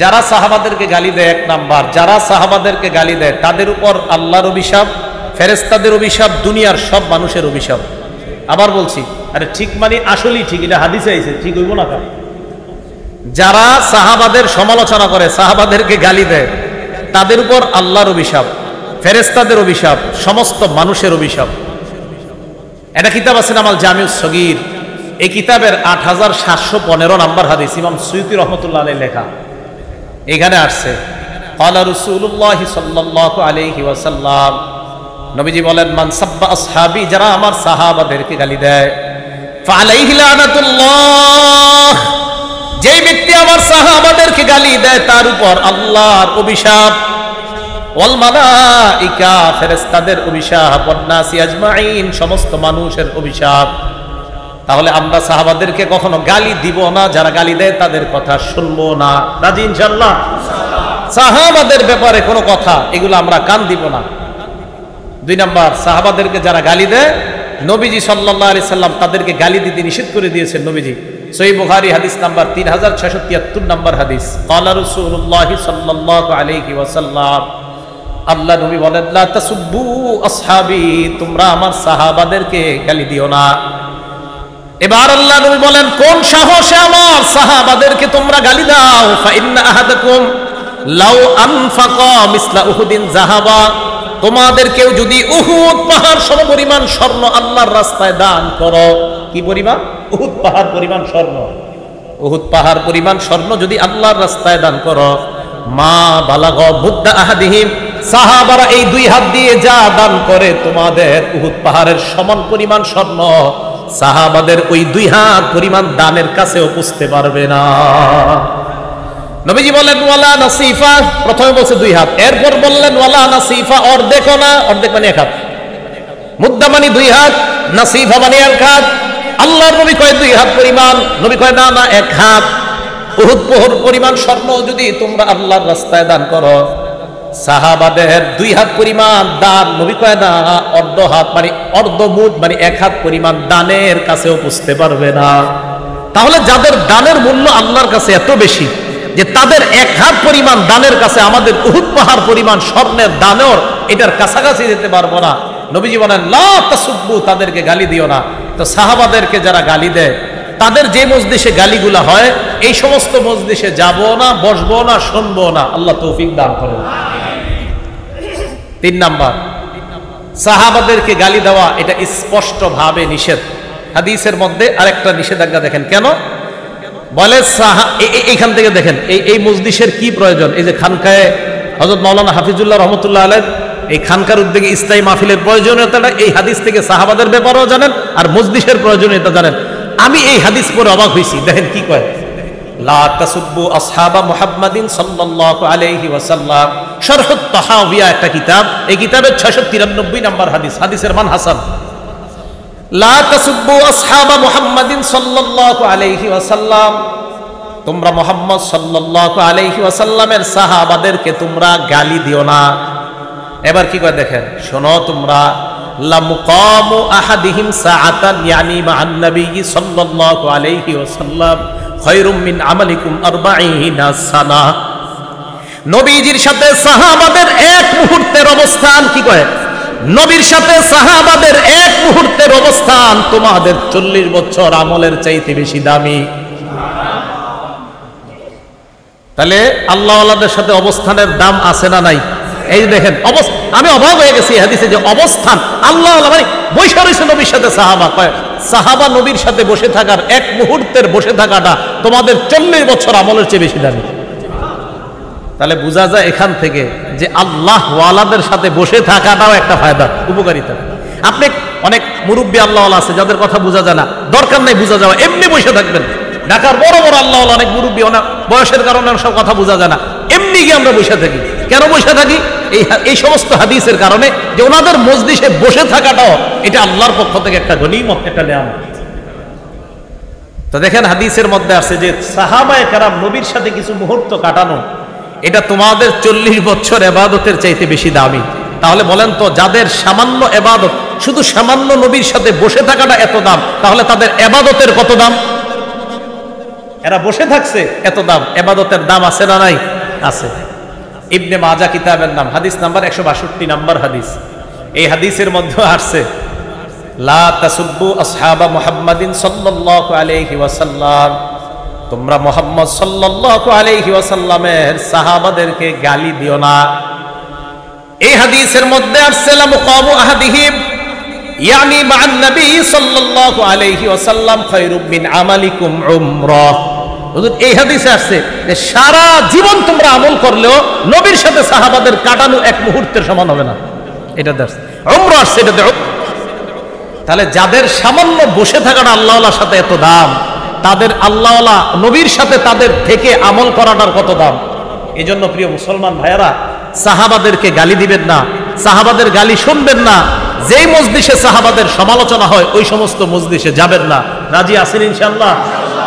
যারা সাহাবাদেরকে গালি দেয় 1 নাম্বার, যারা সাহাবাদেরকে গালি দেয় তাদের উপর আল্লাহর অভিশাপ, ফেরেশতাদের অভিশাপ, দুনিয়ার সব মানুষের অভিশাপ। আবার বলছি, আরে ঠিক মানে আসলেই ঠিক, এটা হাদিসে আইছে, ঠিক হইব না? যারা সাহাবাদের সমালোচনা করে, সাহাবাদেরকে গালি দেয়, তাদের উপর আল্লাহর অভিশাপ, ফেরেশতাদের অভিশাপ, সমস্ত মানুষের অভিশাপ। এটা কিতাব আছে নাম আল জামিউস সগীর, এই কিতাবের 8715 নাম্বার হাদিস, ইমাম সুয়ুতী রাহমাতুল্লাহ আলাইহি লেখা। এখানে আসছে ক্বালা রাসূলুল্লাহ সাল্লাল্লাহু আলাইহি ওয়াসাল্লাম, নবীজি বলেন মান সাব্বা আসহাবি, যারা আমার সাহাবাদেরকে গালি দেয়, ফালাইহি লানাতুল্লাহ, যেই ব্যক্তি আমার সাহাবাদেরকে গালি দেয় তার উপর আল্লাহর অভিশাপ, ওয়াল মালাইকা, ফেরেশতাদের অভিশাপ, ওয়ান নাসি আজমাইন, সমস্ত মানুষের অভিশাপ। তাহলে আমরা সাহাবাদেরকে কখনো গালি দিব না, যারা গালি দেয় তাদের কথা শুনবো না, রাজি ইনশাআল্লাহ? সাহাবাদের ব্যাপারে কোনো কথা এগুলো আমরা কান দিব না। 2 নাম্বার, সাহাবাদেরকে যারা গালি দেয় নবীজি সাল্লাল্লাহু আলাইহি সাল্লাম তাদেরকে গালি দিতে নিষেধ করে দিয়েছেন। নবীজি সহিহ বুখারী হাদিস নাম্বার 3673 নাম্বার হাদিস, ক্বালা রাসূলুল্লাহ সাল্লাল্লাহু আলাইহি ওয়াসাল্লাম, আল্লাহ নবী বলেন লা তাসুব্বু আসহাবি, তোমরা আমার সাহাবাদেরকে গালি দিও না। এবার আল্লাহ নবী বলেন কোন সাহসে আমার সাহাবাদেরকে তোমরা গালি দাও? ফা ইন্না আহাদাকুম লাউ আনফাকা মিসলা উহুদিন যাহাবা, তোমাদের কেউ যদি উহুদ পাহাড় সমপরিমাণ স্বর্ণ আল্লাহর রাস্তায় দান করো, কি পরিমাণ? উহুদ পাহাড় পরিমাণ স্বর্ণ। উহুদ পাহাড় পরিমাণ স্বর্ণ যদি আল্লাহর রাস্তায় দান করো, মা বালাগ মুদ্দা আহাদিহিম, সাহাবারা এই দুই হাত দিয়ে যা দান করে তোমাদের উহুদ পাহাড়ের সমান পরিমাণ স্বর্ণ সাহাবাদের ওই দুই হাত পরিমাণ দানের কাছেও পুষতে পারবে না। নবীজি বললেন ওয়ালা নাসিফা, প্রথমে বলছে দুই হাত, এরপর বললেন ওয়ালা নাসিফা, অর্ধেকও না, অর্ধেক মানে এক হাত, মুদ্দা মানে দুই হাত, নাসিফা মানে এক হাত। আল্লাহর নবী কয় দুই হাত পরিমাণ, নবী কয় না না এক হাত। উহুদ পাহাড় পরিমাণ স্বর্ণ যদি তোমরা আল্লাহর রাস্তায় দান করো, সাহাবাদের দুই হাত পরিমাণ দান, নবী কয় না অর্ধ হাত মানে অর্ধ মুঠ মানে এক হাত পরিমাণ দানের কাছেও বুঝতে পারবে না। তাহলে যাদের দানের মূল্য আল্লাহর কাছে এত বেশি যে তাদের এক হাত পরিমাণ দানের কাছে আমাদের উহুদ পাহাড় পরিমাণ স্বর্ণের দানের এটার কাছাকাছি যেতে পারবো না। নবীজি বলেন লা তাসুব্বু, তাদেরকে গালি দিও না। তো সাহাবাদেরকে যারা গালি দেয় তাদের যে মজলিসে গালিগুলা হয় এই সমস্ত মজলিসে যাবো না, বসবো না, শুনবো না। আল্লাহ তৌফিক দান করেন। 3 নাম্বার, সাহাবাদেরকে গালি দেওয়া এটা স্পষ্ট ভাবে নিষেধ। হাদিসের মধ্যে আরেকটা নিষেধাজ্ঞা দেখেন কেন বলে, এইখান থেকে দেখেন এই মজলিসের কি প্রয়োজন। এই যে খানকায় হযরত মাওলানা হাফিজুল্লাহ রহমতুল্লাহ আলাইহি এই খানকার উদ্যোগে ইসলামী মাহফিলের প্রয়োজনীয়তাটা এই হাদিস থেকে সাহাবাদের ব্যাপারেও জানেন আর মজলিসের প্রয়োজনীয়তা জানেন। আমি এই হাদিস পড়ে অবাক হয়েছি, দেখেন কি কয়, লা তাসুব্বু আসহাবা মুহাম্মাদিন সাল্লাল্লাহু আলাইহি ওয়াসাল্লাম, শারহুত তাহাওয়িয়া একটা কিতাব, এই কিতাবের 693 নম্বর হাদিস, হাদিসের মান হাসান। লা তাসুব্বু আসহাবা মুহাম্মাদিন সাল্লাল্লাহু আলাইহি ওয়াসাল্লাম, তোমরা মুহাম্মদ সাল্লাল্লাহু আলাইহি ওয়াসাল্লামের সাহাবাদেরকে তোমরা গালি দিও না। এবার কি কয় দেখেন, শোনো তোমরা, লা মুকামু আহাদিহিম সাআতান ইয়ানি মা'আন নবী সাল্লাল্লাহু আলাইহি ওয়াসাল্লাম খায়রুম মিন আমালিকুম 40 সানা। নবীজির সাথে সাহাবাদের এক মুহূর্তের অবস্থান, কি কয়, নবীর সাথে সাহাবাদের এক মুহূর্তের অবস্থান তোমাদের 40 বছর আমলের চাইতে বেশি দামি। তাহলে আল্লাহওয়ালাদের সাথে অবস্থানের দাম আছে না নাই? এই দেখেন আমি অবাক হয়ে গেছি হাদিসে যে অবস্থান, আল্লাহ মানে বসে রয়েছে নবীর সাথে সাহাবা, কয় সাহাবা নবীর সাথে বসে থাকার এক মুহূর্তের বসে থাকাটা তোমাদের 40 বছর আমলের চেয়ে বেশি দামি। তাহলে বোঝা যায় এখান থেকে যে আল্লাহ ওয়ালাদের সাথে বসে থাকাটাও একটা ফায়দা, উপকারিতা। আপনি অনেক মুরব্বী আল্লাহওয়ালা আছে যাদের কথা বোঝা যায় না, দরকার নাই বোঝা যাওয়া, এমনি বসে থাকবেন। ঢাকার বড় বড় আল্লাহওয়ালা অনেক মুরব্বী, অনেক বয়সের কারণে সব কথা বোঝা যায় না, এমনি গিয়ে আমরা বসে থাকি। কেন বসে থাকি? এই সমস্ত হাদিসের কারণে যে ওনাদের মজলিসে বসে থাকাটাও এটা আল্লাহর পক্ষ থেকে একটা গনিমত, একটা নিয়ামত। তো দেখেন হাদিসের মধ্যে আছে যে সাহাবায়ে কেরাম নবীর সাথে কিছু মুহূর্ত কাটানো এটা তোমাদের 40 বছর ইবাদতের চাইতে বেশি দামি। তাহলে বলেন তো, যাদের সামান্য ইবাদত, শুধু সামান্য নবীর সাথে বসে থাকাটা এত দাম, তাহলে তাদের ইবাদতের কত দাম? এরা বসে থাকছে এত দাম, ইবাদতের দাম আছে না নাই? আছে। ইবনে মাজাহ কিতাবের নাম, হাদিস নাম্বার 162 নাম্বার হাদিস। এই হাদিসের মধ্যে আসছে লা তাসুব্বু আসহাবা মুহাম্মাদিন সাল্লাল্লাহু আলাইহি ওয়াসাল্লাম, তোমরা মুহাম্মদ সাল্লাল্লাহু আলাইহি ওয়াসাল্লামের সাহাবাদেরকে গালি দিও না। এই হাদিসের মধ্যে আসছে লা মুকামু আহাদিহিম ইয়ানি মা'আন নবী সাল্লাল্লাহু আলাইহি ওয়াসাল্লাম খায়রুম মিন আমালিকুম উমরাহ। হুজুর এই হাদিসে আসছে যে সারা জীবন তোমরা আমল করলেও নবীর সাথে সাহাবাদের কাটানো এক মুহূর্তের সমান হবে না। এটা দর্শ উমরা আসছে, এটাতে। তাহলে যাদের সামান্য বসে থাকাটা আল্লাহওয়ালার সাথে এত দাম, তাদের আল্লাহওয়ালা নবীর সাথে তাদের থেকে আমল করাটার কত দাম। এই জন্য প্রিয় মুসলমান ভাইয়ারা, সাহাবাদেরকে গালি দিবেন না, সাহাবাদের গালি শুনবেন না। যেই মজলিসে সাহাবাদের সমালোচনা হয় ওই সমস্ত মজলিসে যাবেন না। রাজি আছেন ইনশাআল্লাহ?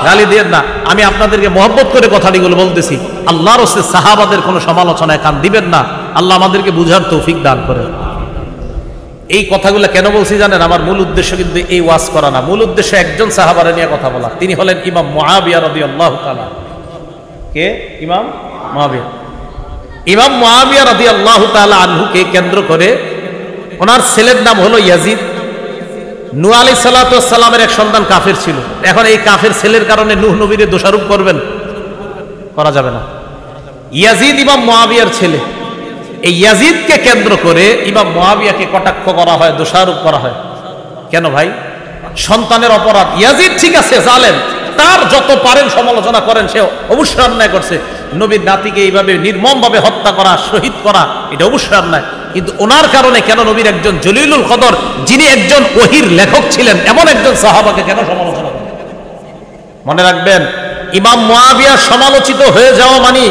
গালি দিবেন না। আমি আপনাদেরকে মহব্বত করে কথাগুলো বলতেছি, আল্লাহর রাসূল সাহাবাদের কোনো সমালোচনায় কান দিবেন না। আল্লাহ আমাদেরকে বুঝার তৌফিক দান করেন। এই কথাগুলো কেন বলছি জানেন? আমার মূল উদ্দেশ্য কিন্তু এই ওয়াজ করা না, মূল উদ্দেশ্য একজন সাহাবারে নিয়ে কথা বলা। তিনি হলেন ইমাম মুআবিয়া রাদিয়াল্লাহু তাআলা। কে? ইমাম মুআবিয়া। ইমাম মুআবিয়া রাদিয়াল্লাহু তাআলা আনহুকে কেন্দ্র করে ওনার ছেলের নাম হলো ইয়াজিদ। নূহ আলাইহিস সালাতু ওয়াস সালামের এক সন্তান কাফের ছিল। এখন এই কাফের ছেলের কারণে নূহ নবীরে দোষারোপ করবেন? করা যাবে না। ইয়াজিদ ইমাম মুআবিয়ার ছেলে। এই ইয়াজিদকে কেন্দ্র করে ইমাম মুআবিয়াকে কটাক্ষ করা হয়, দোষারোপ করা হয়। কেন ভাই? সন্তানের অপরাধ। ইয়াজিদ ঠিক আছে জালেম, তার যত পারেন সমালোচনা করেন, সে অবশ্যই অন্যায় করছে। নবীর নাতিকে এইভাবে নির্মমভাবে হত্যা করা, শহীদ করা, এটা অবশ্যই অন্যায়। কিন্তু ওনার কারণে কেন নবীর একজন জলিলুল কদর, যিনি একজন ওহীর লেখক ছিলেন, এমন একজন সাহাবাকে কেন সমালোচনা করেন? মনে রাখবেন, ইমাম মুআবিয়া সমালোচিত হয়ে যাওয়া মানে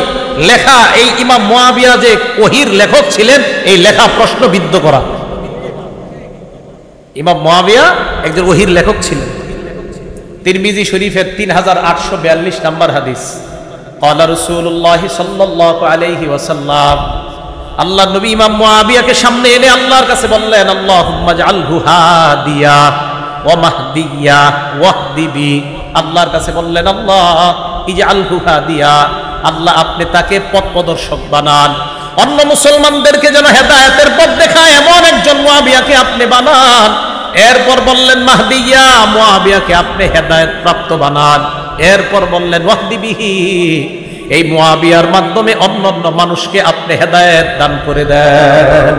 লেখা, এই ইমাম মুআবিয়া যে ওহীর লেখক ছিলেন, এই লেখা প্রশ্নবিদ্ধ করা। ইমাম মুআবিয়া একজন ওহীর লেখক ছিলেন। তিরমিজি শরীফের 3842 নম্বর হাদিস, ক্বালা রাসূলুল্লাহ সাল্লাল্লাহু আলাইহি ওয়াসাল্লাম, আল্লাহ নবী ইমাম মুআবিয়াকে সামনে এনে আল্লাহর কাছে বললেন, আল্লাহুম্মা জাআলহু হাদিয়া ওয়া মাহদিয়া ওয়াহদি বি। আল্লাহর কাছে বললেন, আল্লাহ ইজআলহু হাদিয়া, আল্লাহ আপনি তাকে পথ প্রদর্শক বানান, অন্য মুসলমানদেরকে যেন হেদায়েতের পথ দেখায় এমন একজন মুআবিয়াকে আপনি বানান। এরপর বললেন মাহদিয়া, মুআবিয়াকে আপনি হেদায়েত প্রাপ্ত বানান। এরপর বললেন ওয়াহদি বিহি, এই মুআবিয়ার মাধ্যমে অন্যান্য মানুষকে আপনি হেদায়েত দান করে দেন।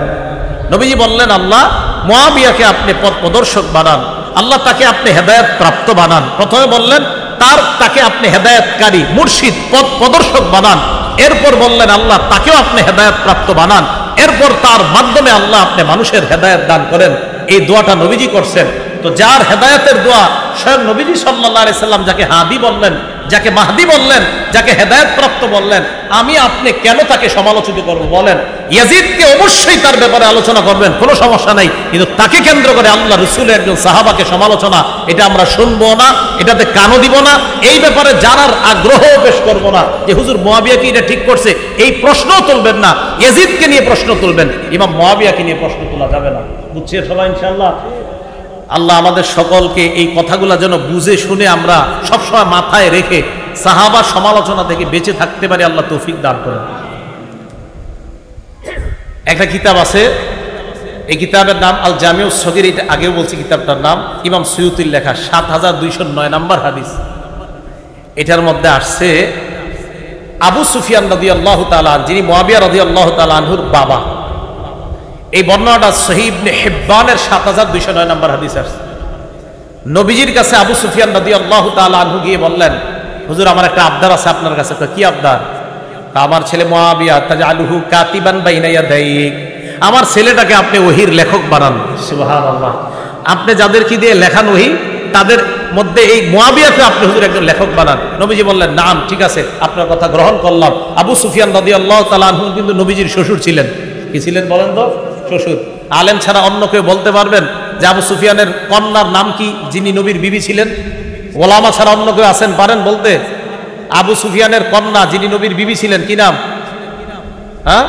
নবীজি বললেন, আল্লাহ মুআবিয়াকে আপনি পথ প্রদর্শক বানান, আল্লাহ তাকে আপনি হেদায়েত প্রাপ্ত বানান। প্রথমে বললেন তাকে আপনি হেদায়েতকারী, মুর্শিদ, পথ প্রদর্শক বানান। এরপর বললেন আল্লাহ তাকেও আপনি হেদায়েত প্রাপ্ত বানান। এরপর তার মাধ্যমে আল্লাহ আপনি মানুষের হেদায়েত দান করেন। এই দোয়াটা নবীজি করছেন। তো যার হেদায়েতের দোয়া স্বয়ং নবীজি সাল্লাল্লাহু আলাইহি সাল্লাম যাকে হাদি বললেন, যাকে মাহদি বললেন, যাকে হেদায়েত প্রাপ্ত বললেন, আমি আপনি কেন তাকে সমালোচিত করব? বলেন, ইয়াজিদকে অবশ্যই তার ব্যাপারে আলোচনা করবেন, কোনো সমস্যা নাই, কিন্তু তাকে কেন্দ্র করে আল্লাহ রাসূলের একজন সাহাবাকে সমালোচনা, এটা আমরা শুনবো না, এটাতে কানও দিব না, এই ব্যাপারে জানার আগ্রহ পেশ করব না যে হুজুর মুআবিয়া কি এটা ঠিক করছে, এই প্রশ্নও তুলবেন না। ইয়াজিদকে নিয়ে প্রশ্ন তুলবেন, ইমাম মুআবিয়াকে নিয়ে প্রশ্ন তোলা যাবে না। বুঝছেন সবাই ইনশাআল্লাহ? আল্লাহ আমাদের সকলকে এই কথাগুলো যেন বুঝে শুনে আমরা সবসময় মাথায় রেখে সাহাবার সমালোচনা থেকে বেঁচে থাকতে পারি, আল্লাহ তৌফিক দান করেন। একটা কিতাব আছে, এই কিতাবের নাম আল জামিউস সগীর, এটা আগেও বলছি কিতাবটার নাম, ইমাম সুয়ুতির লেখা, 7209 নম্বর হাদিস। এটার মধ্যে আসছে আবু সুফিয়ান রাদিয়াল্লাহু তাআলা, যিনি মুআবিয়া রাদিয়াল্লাহু তাআলা আনহুর বাবা, এই বর্ণনাটা সহিহ ইবনে হিব্বানের 7209 নম্বর হাদিস আছে। নবীজির কাছে আবু সুফিয়ান রাদিয়াল্লাহু তাআলা আনহু গিয়ে বললেন, হুজুর আমার একটা আবদার আছে আপনার কাছে। কি আবদার? আমার ছেলে মুআবিয়া তাজআলুহু কাতিবান বাইনা ইয়াদাইক, আমার ছেলেটাকে আপনি ওহীর লেখক বানান। সুবহানাল্লাহ, আপনি যাদেরকে দিয়ে লেখান ওহী, তাদের মধ্যে এই মুআবিয়াকে আপনি হুজুর একজন লেখক বানান। নবীজি বললেন, নাম, ঠিক আছে, আপনার কথা গ্রহণ করলাম। আবু সুফিয়ান রাদিয়াল্লাহু তাআলা আনহু কিন্তু নবীজির শ্বশুর ছিলেন। কি ছিলেন বলেন তো? শ্বশুর। আলেম ছাড়া অন্য কেউ বলতে পারবেন যে আবু সুফিয়ানের কন্যার নাম কি, যিনি নবীর বিবি ছিলেন? ওলামা ছাড়া অন্য কেউ আছেন পারেন বলতে? আবু সুফিয়ানের কন্যা যিনি নবীর বিবি ছিলেন, কি নাম? হ্যাঁ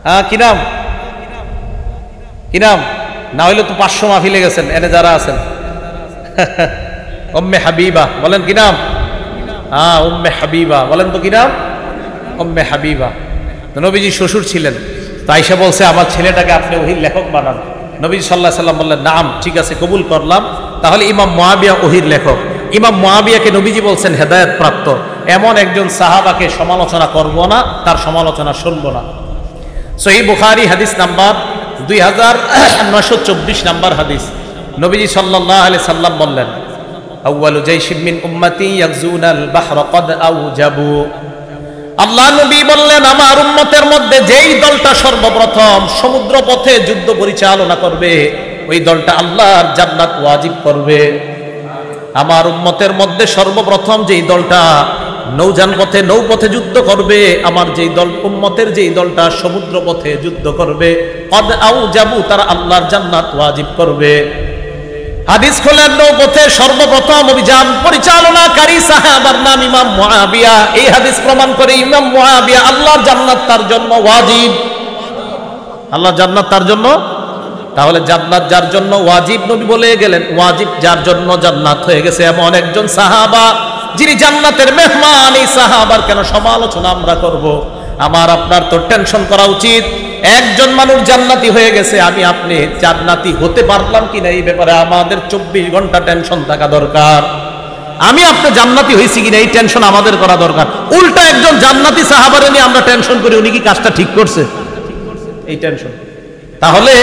হ্যাঁ, কি নাম? কি নাম? না হইলে তো 500 মাহফিলে গেছেন এনে যারা আছেন। উম্মে হাবিবা, বলেন কি নাম? হ্যাঁ, উম্মে হাবিবা, বলেন তো কি নাম? উম্মে হাবিবা। নবীজি শ্বশুর ছিলেন। তো আয়েশা বলছে, আমার ছেলেটাকে আপনি ওহীর লেখক বানান। নবী সাল্লাল্লাহু আলাইহি সাল্লাম বললেন, নাম, ঠিক আছে, কবুল করলাম। তাহলে ইমাম মুআবিয়া ওহীর লেখক। ইমাম মুআবিয়াকে নবীজি বলছেন হেদায়েত প্রাপ্ত, এমন একজন সাহাবাকে সমালোচনা করব না, তার সমালোচনা শুনবো না। সহিহ বুখারী হাদিস নাম্বার 2924 নাম্বার হাদিস, নবীজি সাল্লাল্লাহু আলাইহি সাল্লাম বললেন, আউয়ালু জাইশিম মিন উম্মতি ইয়াগজুনাল বাহরা ক্বাদ আউজাবু। আল্লাহ নবী বললেন, আমার উম্মতের মধ্যে যেই দলটা সর্বপ্রথম সমুদ্র পথে যুদ্ধ পরিচালনা করবে, ওই দলটা আল্লাহর জান্নাত ওয়াজিব করবে। আমার উম্মতের মধ্যে সর্বপ্রথম যেই দলটা নৌযান পথে, নৌপথে যুদ্ধ করবে, আমার যেই দল, উম্মতের যেই দলটা সমুদ্র পথে যুদ্ধ করবে, ক্বাদ আউজাবু, তারা আল্লাহর জান্নাত ওয়াজিব করবে। হাদিস খোলেন, নৌপথে সর্বপ্রথম অভিযান পরিচালনাকারী সাহাবার নাম ইমাম মুআবিয়া। এই হাদিস প্রমাণ করে ইমাম মুআবিয়া, আল্লাহর জান্নাত তার জন্য ওয়াজিব। আল্লাহর জান্নাত তার জন্য, তাহলে জান্নাত যার জন্য ওয়াজিব, নবী বলে গেলেন ওয়াজিব যার জন্য জান্নাত হয়ে গেছে এমন একজন সাহাবা, যিনি জান্নাতের মেহমান। এই সাহাবার কেন সমালোচনা আমরা করব? আমার আপনার তো টেনশন করা উচিত। একজন মানুষ জান্নাতি হয়ে গেছে, আমি আপনি জান্নাতি হতে পারলাম কিনা, এই ব্যাপারে আমাদের 24 ঘন্টা টেনশন থাকা দরকার। আমি আপনি জান্নাতি হয়েছি কিনা এই টেনশন আমাদের করা দরকার। উল্টা একজন জান্নাতি সাহাবারে নিয়ে আমরা টেনশন করি, উনি কি কাজটা ঠিক করছে, এই টেনশন। তাহলে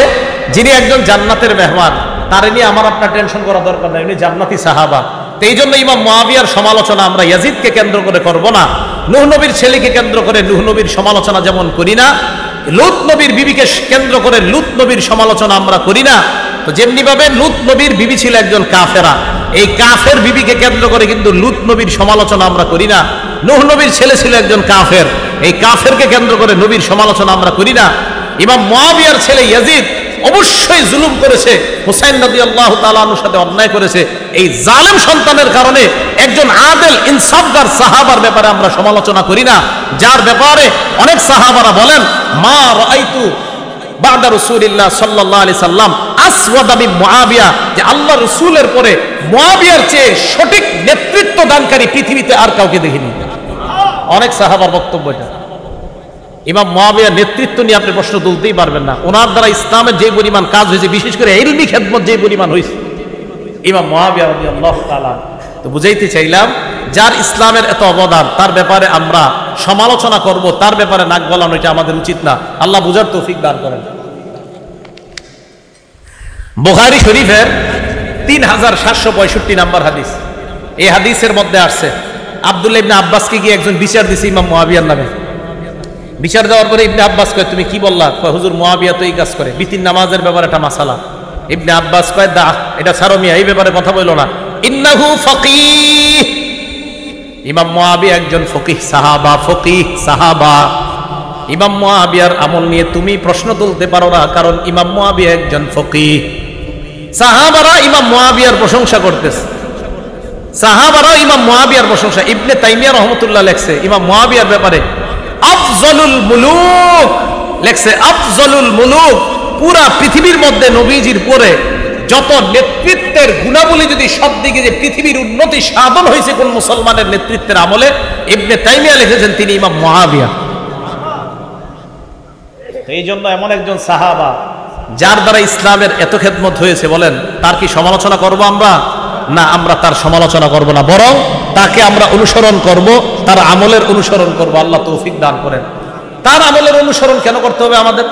যিনি একজন জান্নাতের মেহমান, তারে নিয়ে আমার আপনার টেনশন করা দরকার নাই, উনি জান্নাতি সাহাবা। তো এই জন্য ইমাম মুআবিয়ার সমালোচনা আমরা ইয়াজিদকে কেন্দ্র করে করব না, নূহ নবীর ছেলেকে কেন্দ্র করে নূহ নবীর সমালোচনা যেমন করি না, লূত নবীর বিবিকে কেন্দ্র করে লূত নবীর সমালোচনা আমরা করি না, তো যেমনি ভাবে লূত নবীর বিবি ছিল একজন কাফেরা, এই কাফের বিবিকে কেন্দ্র করে কিন্তু লূত নবীর সমালোচনা আমরা করি না। নূহ নবীর ছেলে ছিল একজন কাফের, এই কাফেরকে কেন্দ্র করে নবীর সমালোচনা আমরা করি না। ইমাম মুআবিয়ার ছেলে ইয়াজিদ অবশ্যই জুলুম করেছে, হুসাইন রাদিয়াল্লাহু তাআলা আনহুর সাথে অন্যায় করেছে। এই জালেম সন্তানের কারণে একজন আদেল ইনসাফগার সাহাবার ব্যাপারে আমরা সমালোচনা করি না, যার ব্যাপারে অনেক সাহাবারা বলেন মা রাআইতু বাদা রাসূলিল্লাহ সাল্লাল্লাহু আলাইহি সাল্লাম আসওয়াদা মিন মুআবিয়া, যে আল্লাহ রাসূলের পরে মুআবিয়ার চেয়ে সঠিক নেতৃত্ব দানকারী পৃথিবীতে আর কাউকে দেখিনি। অনেক সাহাবার বক্তব্য এটা। ইমাম মুআবিয়ার নেতৃত্ব নিয়ে আপনি প্রশ্ন তুলতেই পারবেন না। ওনার দ্বারা ইসলামের যে পরিমাণ কাজ হয়েছে, বিশেষ করে ইলমি খেদমত যে পরিমাণ হয়েছে, ইমাম মুআবিয়া রাদিয়াল্লাহু তাআলা। তো বুঝাইতে চাইলাম, যার ইসলামের এত অবদান তার ব্যাপারে আমরা সমালোচনা করব, তার ব্যাপারে নাক গলানো এটা আমাদের উচিত না। আল্লাহ বুঝার তৌফিক দান করেন। বুখারী শরীফের 3765 নাম্বার হাদিস, এই হাদিসের মধ্যে আসছে আব্দুল্লাহ ইবনে আব্বাসকে গিয়ে একজন বিচার দিছে ইমাম মুআবিয়ার নামে। বিচার দেওয়ার পরে ইবনে আব্বাস কয় তুমি কি বললা? কয় হুজুর মুআবিয়া তো এই কাজ করে, বিতির নামাজের ব্যাপারে একটা মাসালা। ইবনে আব্বাস কয় দা এটা ছাড়ো মিয়া, এই ব্যাপারে কথা বললো না। ইন্নাহু ফাকিহ, ইমাম মুআবিয়া একজন ফকিহ সাহাবা, ফকিহ সাহাবা। ইমাম মুআবিয়ার আমল নিয়ে তুমি প্রশ্ন তুলতে পারো না, কারণ ইমাম মুআবিয়া একজন ফকিহ। সাহাবারা ইমাম মুআবিয়ার প্রশংসা করতেছে, সাহাবারা ইমাম মুআবিয়ার প্রশংসা। ইবনে তাইমিয়া রাহমাতুল্লাহ লেখছে ইমাম মুআবিয়ার ব্যাপারে আফজলুল মুলুক, লেখছে আফজলুল মুলুক। পুরা পৃথিবীর মধ্যে নবীজির পরে যত নেতৃত্বের গুণাবলী যদি সব দিকে যে পৃথিবীর উন্নতি সাধন হয়েছে কোন মুসলমানের নেতৃত্বের আমলে, ইবনে তাইমিয়া লিখেছেন তিনি ইমাম মুআবিয়া। এই জন্য এমন একজন সাহাবা যার দ্বারা ইসলামের এত খেদমত হয়েছে, বলেন তার কি সমালোচনা করব আমরা? না, আমরা তার সমালোচনা করব না, বরং তাকে আমরা অনুসরণ করব, তার আমলের অনুসরণ করব। আল্লাহ তৌফিক দান করেন। তার আমলের অনুসরণ কেন করতে হবে আমাদের?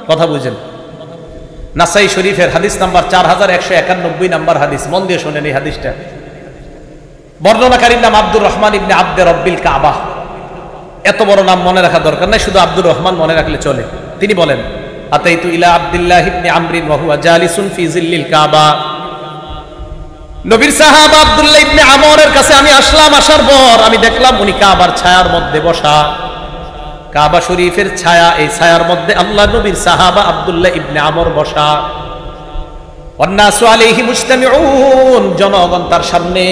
কথা বুঝেন। নাসাই শরীফের হাদিস নাম্বার 4191 নাম্বার হাদিস, মন দিয়ে শোনেন এই হাদিসটা। বর্ণনাকারীর নাম আব্দুর রহমান ইবনে আব্দে রব্বিল কাবা। এত বড় নাম মনে রাখা দরকার নাই, শুধু আব্দুর রহমান মনে রাখলে চলে। তিনি বলেন আতাইতু ইলা আব্দুল্লাহ ইবনে আমরিন ওয়া হুয়া জালিসুন ফি জিল্লিল কাবা, নবীর সাহাবা আব্দুল্লাহ ইবনে আমরের কাছে আমি আসলাম। আসার পর আমি দেখলাম উনি কাবার ছায়ার মধ্যে বসা, কাবা শরীফের ছায়া, এই ছায়ার মধ্যে আল্লাহ নবীর সাহাবা আব্দুল্লাহ ইবনে আমর বসা। ওয়ান্নাসু আলাইহি মুজতামিউন, জনগণ তার সামনে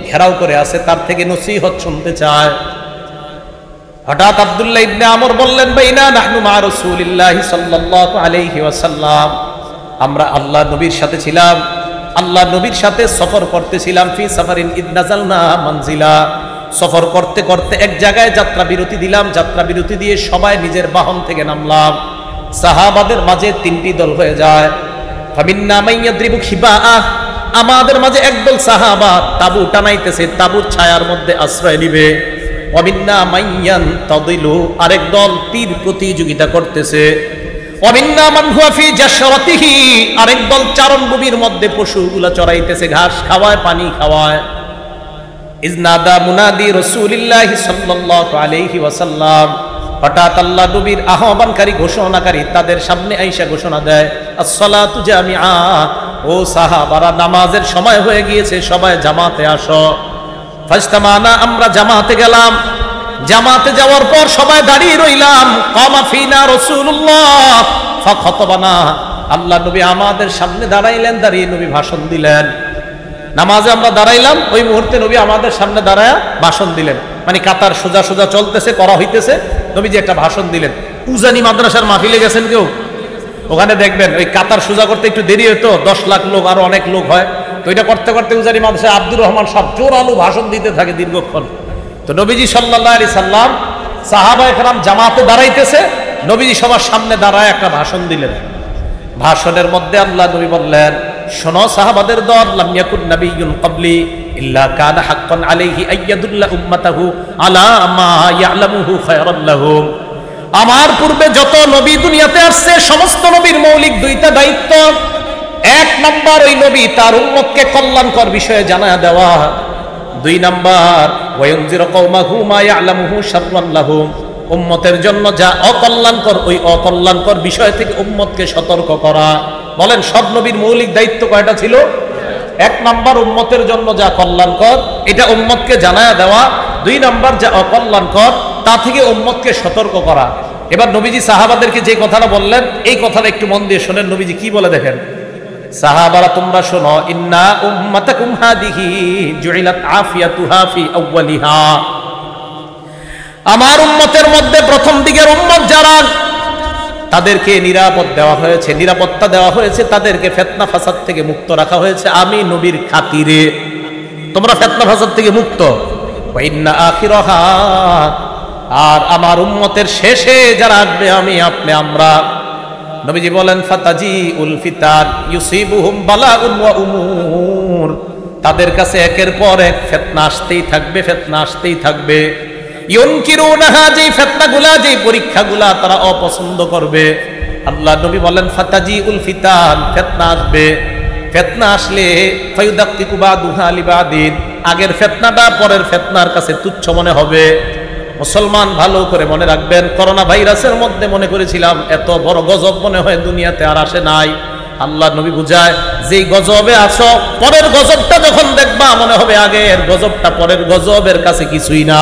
ঘেরাও করে আছে, তার থেকে নসিহত শুনতে চায়। হঠাৎ আব্দুল্লাহ ইবনে আমর বললেন বাইনা নাহনু মা রাসূলিল্লাহি সাল্লাল্লাহু আলাইহি ওয়াসাল্লাম, আমরা আল্লাহ নবীর সাথে ছিলাম, আল্লাহ নবীর সাথে সফর করতেছিলাম। ফি সাফারিন ইদ নাযালনা মানজিলা, সফর করতে করতে এক জায়গায় যাত্রা বিরতি দিলাম, যাত্রা বিরতি দিয়ে সবাই নিজের বাহন থেকে নামলাম। সাহাবাদের মাঝে তিনটি দল হয়ে যায়। ফামিন্না মাইয়াদ্রিবু খিবাআ, আমাদের মাঝে একদল সাহাবা তাবু টানাইতেছে, তাবুর ছায়ার মধ্যে আশ্রয় নিবে। ওয়ামিন্না মাইয়ান তাদিলু, আরেক দল তীর প্রতিযোগিতা করতেছে। ওয়ামিন্না মান হুয়া ফি জাশরাতিহি, আরেক দল চারণভূমির মধ্যে পশুগুলা চড়াইতেছে, ঘাস খাওয়ায়, পানি খাওয়ায়। ইজনাদা মুনাদি রাসূলিল্লাহি সাল্লাল্লাহু আলাইহি ওয়াসাল্লাম, হঠাৎ আল্লাহ নবীর আহ্বানকারী ঘোষণাকারী তাদের সামনে আইসা ঘোষণা দেয় আসসালাতু জামিআ, ও সাহাবারা নামাজের সময় হয়ে গিয়েছে, সবাই জামাতে আসো। ফাজতামানা, আমরা জামাতে গেলাম। জামাতে যাওয়ার পর সবাই দাঁড়িয়ে রইলাম। কামা ফিনা রাসূলুল্লাহ ফাখাতাবানা, আল্লাহ নবী আমাদের সামনে দাঁড়াইলেন, দাঁড়িয়ে নবী ভাষণ দিলেন। নামাজে আমরা দাঁড়াইলাম, ওই মুহূর্তে নবী আমাদের সামনে দাঁড়ায়া ভাষণ দিলেন। মানে কাতার সোজা সোজা চলতেছে, করা হইতেছে, নবীজি একটা ভাষণ দিলেন। উজানি মাদ্রাসার মাহফিলে গেছেন কেউ? ওখানে দেখবেন ওই কাতার সোজা করতে একটু দেরি হতো, 10 লাখ লোক আরো অনেক লোক হয়, তো এটা করতে করতে উজানি মাদ্রাসায় আব্দুর রহমান সব জোরালো ভাষণ দিতে থাকে দীর্ঘক্ষণ। তো নবীজি সাল্লাল্লাহু আলাইহি সাল্লাম, সাহাবায়ে কেরাম জামাতে দাঁড়াইতেছে, নবীজি সবার সামনে দাঁড়ায় একটা ভাষণ দিলেন। ভাষণের মধ্যে আল্লাহ নবী বললেন, শোনো সাহাবাদের দল, লাম ইয়াকুন নাবিয়্যুন ক্বাবলি ইল্লা কানা হাক্কান আলাইহি আইয়াদুল্লা উম্মাতাহু আলা মা ইয়ালামুহু খায়রান লাহুম, আমার পূর্বে যত নবী দুনিয়াতে আসছে সমস্ত নবীর মৌলিক দুইটা দায়িত্ব। এক নাম্বার ওই নবী তার উম্মতকে কল্যাণকর বিষয়ে জানায়া দেওয়া, দুই নাম্বার ওয়ায়ুনজিরু কওমাহু মা ইয়ালামুহু শাররান লাহুম, উম্মতের জন্য যা অকল্যাণকর ওই অকল্যাণকর বিষয় থেকে উম্মতকে সতর্ক করা। বলেন সব নবীর মৌলিক দায়িত্ব কয়টা ছিল? এক নাম্বার উম্মতের জন্য যা কল্যাণকর এটা উম্মতকে জানায়া দেওয়া, দুই নাম্বার যা অকল্যাণকর তা থেকে উম্মতকে সতর্ক করা। এবার নবীজি সাহাবাদেরকে যে কথাটা বললেন এই কথাটা একটু মন দিয়ে শোনেন। নবীজি কি বলে দেখেন, সাহাবারা তোমরা শোনো, ইন্না উম্মাতাকুম হাদিহি জুইলাত আফিয়াতুহা ফি আউয়ালিহা, আমার উম্মতের মধ্যে প্রথম দিকের উম্মত যারা তাদেরকে নিরাপত্তা দেওয়া হয়েছে, তাদেরকে ফিতনা ফাসাদ থেকে মুক্ত রাখা হয়েছে আমি নবীর খাতিরে। তোমরা ফিতনা ফাসাদ থেকে মুক্ত। ওয়া ইন্না আখিরাহা, আর আমার উম্মতের শেষে যারা আসবে আমি আপনি আমরা। নবীজি বলেন ফাতাজিউল ফিতান ইউসিবুহুম বালাউন ওয়া উমুর, তাদের কাছে একের পর এক ফিতনা আসতেই থাকবে। ইউনকিরুনাহা, যে ফিতনাগুলা যে পরীক্ষাগুলা তারা অপছন্দ করবে। আল্লাহ নবী বলেন ফাতাজিউল ফিতান, ফিতনা আসলে ফায়ুদাক্কিকু বাদুহা লিবাদিন, আগের ফিতনাটা পরের ফিতনার কাছে তুচ্ছ মনে হবে। মুসলমান ভালো করে মনে রাখবেন, করোনা ভাইরাসের মধ্যে মনে করেছিলাম এত বড় গজব মনে হয় দুনিয়াতে আর আসে নাই। আল্লাহ নবী বুঝায় যেই গজবে আছো পরের গজবটা যখন দেখবা মনে হবে আগের গজবটা পরের গজবের কাছে কিছুই না।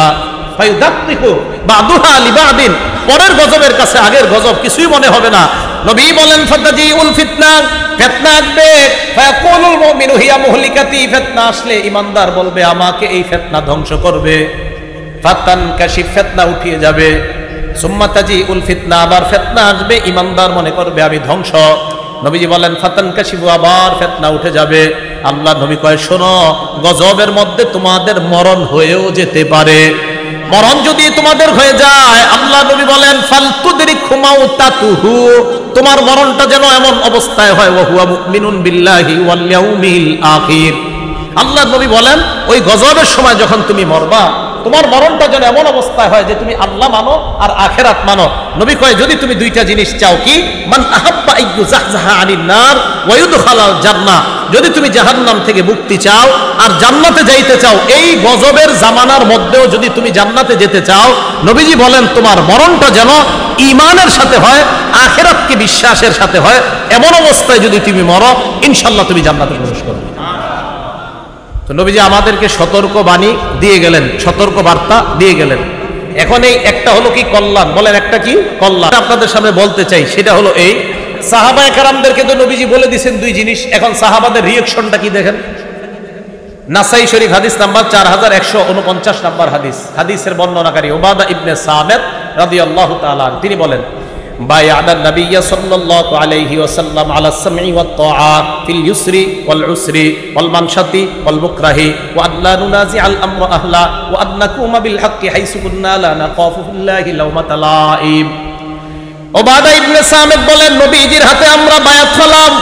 ফায়ুদাক্কিকু বাদুহা লিবাদিন, পরের গজবের কাছে আগের গজব কিছুই মনে হবে না। নবী বলেন ফাতাজিউল ফিতনা, ফিতনা আসবে, ফায়াকুলুল মুমিনু হিয়া মুহলিকাতি, ফিতনা আসলে ঈমানদার বলবে আমাকে এই ফিতনা ধ্বংস করবে। ফাতান কাশিফ, ফিতনা উঠিয়ে যাবে। সুম্মা তাজিউল ফিতনা, আবার ফিতনা আসবে, ঈমানদার মনে করবে আমি ধ্বংস। নবীজি বলেন ফাতান কাশিফু, আবার ফিতনা উঠে যাবে। আল্লাহ নবী কয় শোনো, গজবের মধ্যে তোমাদের মরণ হয়েও যেতে পারে। মরণ যদি তোমাদের হয়ে যায়, আল্লাহ নবী বলেন ফালতুদরিকহু মাউতাতুহু, তোমার মরণটা যেন এমন অবস্থায় হয় ওয়া হুয়া মুমিনুন বিল্লাহি ওয়াল ইয়াউমিল আখির। আল্লাহ নবী বলেন ওই গজবের সময় যখন তুমি মরবা তোমার মরণটা যেন এমন অবস্থায় হয় যে তুমি আল্লাহ মানো আর আখিরাত মানো। নবী কয় যদি তুমি দুইটা জিনিস চাও, কি মান আহাব্বা আইয়ুজাহজাহা আনিন নার ওয়া ইউদখালাল জান্নাহ, যদি তুমি জাহান্নাম থেকে মুক্তি চাও আর জান্নাতে যাইতে চাও, এই গজবের জামানার মধ্যেও যদি তুমি জান্নাতে যেতে চাও, নবীজি বলেন তোমার মরণটা যেন ঈমানের সাথে হয়, আখিরাতকে বিশ্বাসের সাথে হয়। এমন অবস্থায় যদি তুমি মরো ইনশাআল্লাহ তুমি জান্নাতে প্রবেশ করবে। তো নবীজি আমাদেরকে সতর্ক বাণী দিয়ে গেলেন, সতর্ক বার্তা দিয়ে গেলেন। এখন এই একটা হলো কি কল্যাণ, বলেন একটা কি কল্যাণ আপনাদের সামনে বলতে চাই, সেটা হলো এই সাহাবায়ে কেরামদেরকে তো নবীজি বলে দিয়েছেন দুই জিনিস, এখন সাহাবাদের রিঅ্যাকশনটা কি দেখেন। নাসাই শরীফ হাদিস নাম্বার 4149 নাম্বার হাদিসের বর্ণনাকারী উবাদা ইবনে সামিত রাদিয়াল্লাহু তাআলা তিনি বলেন বায়ানা নবিয়্য সাল্লাল্লাহু আলাইহি ওয়াসাল্লাম আলা সামঈ ওয়াত তাআত ফিল ইউসরি ওয়াল উসরি ওয়াল মানশাতি ওয়াল মুকরাহি ওয়া আল্লা নুনাজিআল আমরা আহলা ওয়া আন নাকুমা বিল হাক্কি হাইসু কুন্না লা নাখাফু ফিল্লাহি লাওমাতা লাঈম। উবাদা ইবনে সামিত বলেন নবীজির হাতে আমরা বায়াত হলাম,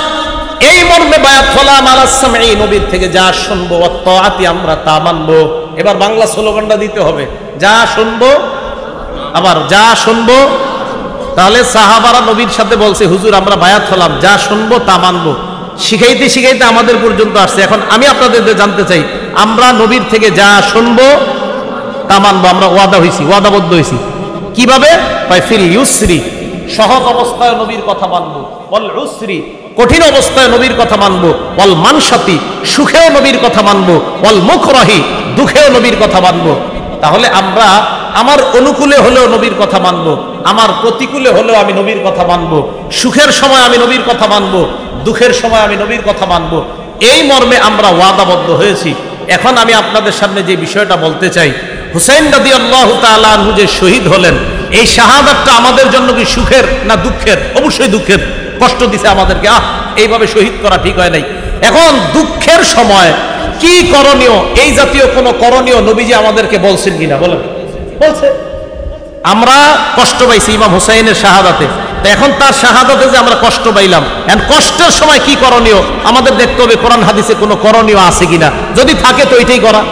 এই মর্মে বায়াত হলাম আলা সামঈ, নবীর থেকে যা শুনবো, ওয়াত তাআতি আমরা তা মানবো। এবার বাংলা স্লোগানটা দিতে হবে, যা শুনবো আবার যা শুনবো। তাহলে সাহাবারা নবীর সাথে বলছে হুজুর আমরা বায়াত হলাম, যা শুনবো তা মানবো। শিখাইতে শিখাইতে আমাদের পর্যন্ত আসছে। এখন আমি আপনাদের জানতে চাই আমরা নবীর থেকে যা শুনবো তা মানবো, আমরা ওয়াদাবদ্ধ হয়েছি কিভাবে? ফিল ইউসরি, সহজ অবস্থায় নবীর কথা মানবো, ওয়াল উসরি, কঠিন অবস্থায় নবীর কথা মানবো, ওয়াল মানশাতি, সুখেও নবীর কথা মানবো, ওয়াল মুকরাহি, দুঃখেও নবীর কথা মানবো। তাহলে আমরা আমার অনুকূলে হলেও নবীর কথা মানবো, আমার প্রতিকূলে হলেও আমি নবীর কথা মানবো, সুখের সময় আমি নবীর কথা মানবো, দুঃখের সময় আমি নবীর কথা মানবো। এই মর্মে আমরা ওয়াদাবদ্ধ হয়েছি। এখন আমি আপনাদের সামনে যে বিষয়টা বলতে চাই, হুসাইন রাদিয়াল্লাহু তাআলা আনহু যে শহীদ হলেন, এই শাহাদাতটা আমাদের জন্য কি সুখের না দুঃখের? অবশ্যই দুঃখের, কষ্ট দিছে আমাদেরকে, এইভাবে শহীদ করা ঠিক হয় নাই। এখন দুঃখের সময় কি করণীয়, এই জাতীয় কোন করণীয় নবীজি আমাদেরকে বলছেন কিনা বলেন? বলছে। আমরা কষ্ট পাইছি ইমাম হুসাইনের শাহাদাতে, এখন তার শাহাদাতে যে আমরা কষ্ট পাইলাম, এখন কষ্টের সময় কি করণীয় আমাদের দেখতে হবে কোরআন হাদিসে কোনো করণীয় আছে কিনা। যদি থাকে তো এটাই করা,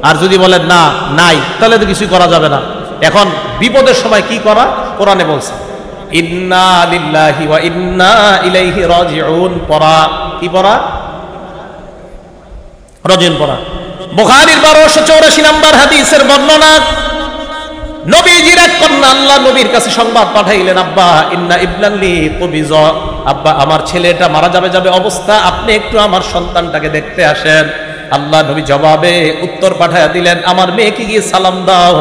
আর যদি বলেন না নাই তাহলে তো কিছুই করা যাবে না। এখন বিপদের সময় কি করা কোরআনে বলছে। ইন্না লিল্লাহি ওয়া ইন্না ইলাইহি রাজিউন পড়া। কি পড়া? রাজিউন পড়া। বুখারীর 1284 নম্বর হাদিসের বর্ণনা, নবীজির এক কন্যা আল্লাহ নবীর কাছে সংবাদ পাঠাইলেন, আব্বা ইন্না ইবনাল্লি কবিজ, আব্বা আমার ছেলেটা মারা যাবে অবস্থা, আপনি একটু আমার সন্তানটাকে দেখতে আসেন। আল্লাহ নবী জবাবে উত্তর পাঠায়া দিলেন, আমার মেয়েকে গিয়ে সালাম দাও,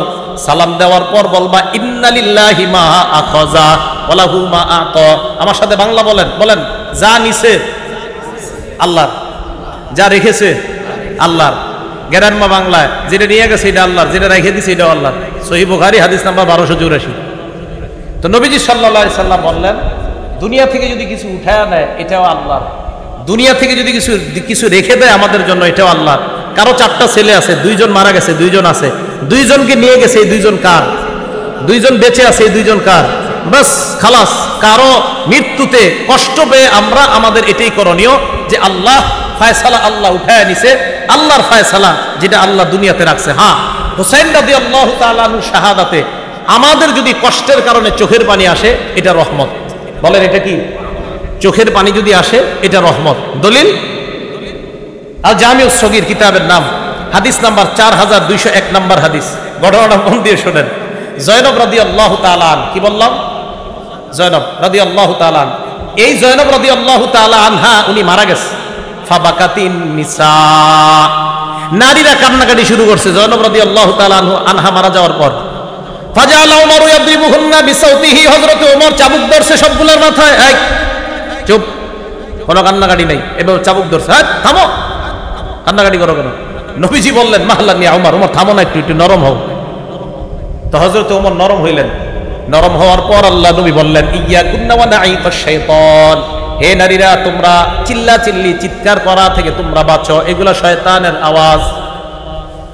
সালাম দেওয়ার পর বলবা ইন্না লিল্লাহি মা আখাযা ওয়া লাহু মা আতা। আমার সাথে বাংলা বলেন, বলেন যা নিছে আল্লাহর, যা রেখেছে আল্লাহর। গ্রাম্য বাংলায় যেটা নিয়ে গেছে এটা আল্লাহর, যেটা রেখে দিছে এটা আল্লাহর। সহিহ বুখারী হাদিস নাম্বার 1284। তো নবীজি সাল্লাল্লাহু আলাইহি সাল্লাম বললেন, দুনিয়া থেকে যদি কিছু উঠায় নেয় এটাও আল্লাহর, দুনিয়া থেকে যদি কিছু রেখে দেয় আমাদের জন্য এটাও আল্লাহর। কারো 4টা ছেলে আছে, 2জন মারা গেছে, 2জন আছে, 2জনকে নিয়ে গেছে, এই 2জন কার? 2জন বেঁচে আছে, এই 2জন কার? বাস খালাস। কারো মৃত্যুতে কষ্ট পেয়ে আমরা আমাদের এটাই করণীয় যে আল্লাহ ফায়সালা, আল্লাহ উঠায় নিছে, আল্লাহর ফায়সালা যেটা আল্লাহ দুনিয়াতে রাখছে। হ্যাঁ, হুসাইন রাদিয়াল্লাহু তাআলা আনহু শাহাদাতে আমাদের যদি কষ্টের কারণে চোখের পানি আসে এটা রহমত। বলেন এটা কি? চোখের পানি যদি আসে এটা রহমত। দলিল আল জামিউস সগীর কিতাবের নাম, হাদিস নাম্বার 4201 নম্বর হাদিস। ঘটনাটা মন দিয়ে শোনেন। জয়নব রাদিয়াল্লাহু তাআলা আনহা, কি বললাম? জয়নব রাদিয়াল্লাহু তাআলা আনহা। এই জয়নব রাদিয়াল্লাহু তাআলা আনহা উনি মারা গেছে। ফাবাকাতিন নিসা, নারীরা কান্নাকাটি শুরু করছে জয়নব রাদিয়াল্লাহু তাআলা আনহা মারা যাওয়ার পর। ফাজাআলা উমর ইয়াদরিবুহুন্না বিসাউতিহি, হযরত ওমর চাবুক ধরছে সবগুলোর মাথায়। এই চুপ, কোনো কান্নাকাটি নাই, এবার চাবুক ধরছে, হ্যাঁ থামো, কান্নাকাটি করো কেন? নবীজি বললেন মাহলান ইয়া উমর, উমর থামো না, একটু নরম হও। তো হযরত ওমর নরম হইলেন। নরম হওয়ার পর আল্লাহ নবী বললেন, ইয়াকুন্না ওয়া নাঈকাশ শাইতান, হে নারীরা তোমরা চিল্লাচিল্লি চিৎকার করা থেকে তোমরা বাঁচো, এগুলা শয়তানের আওয়াজ।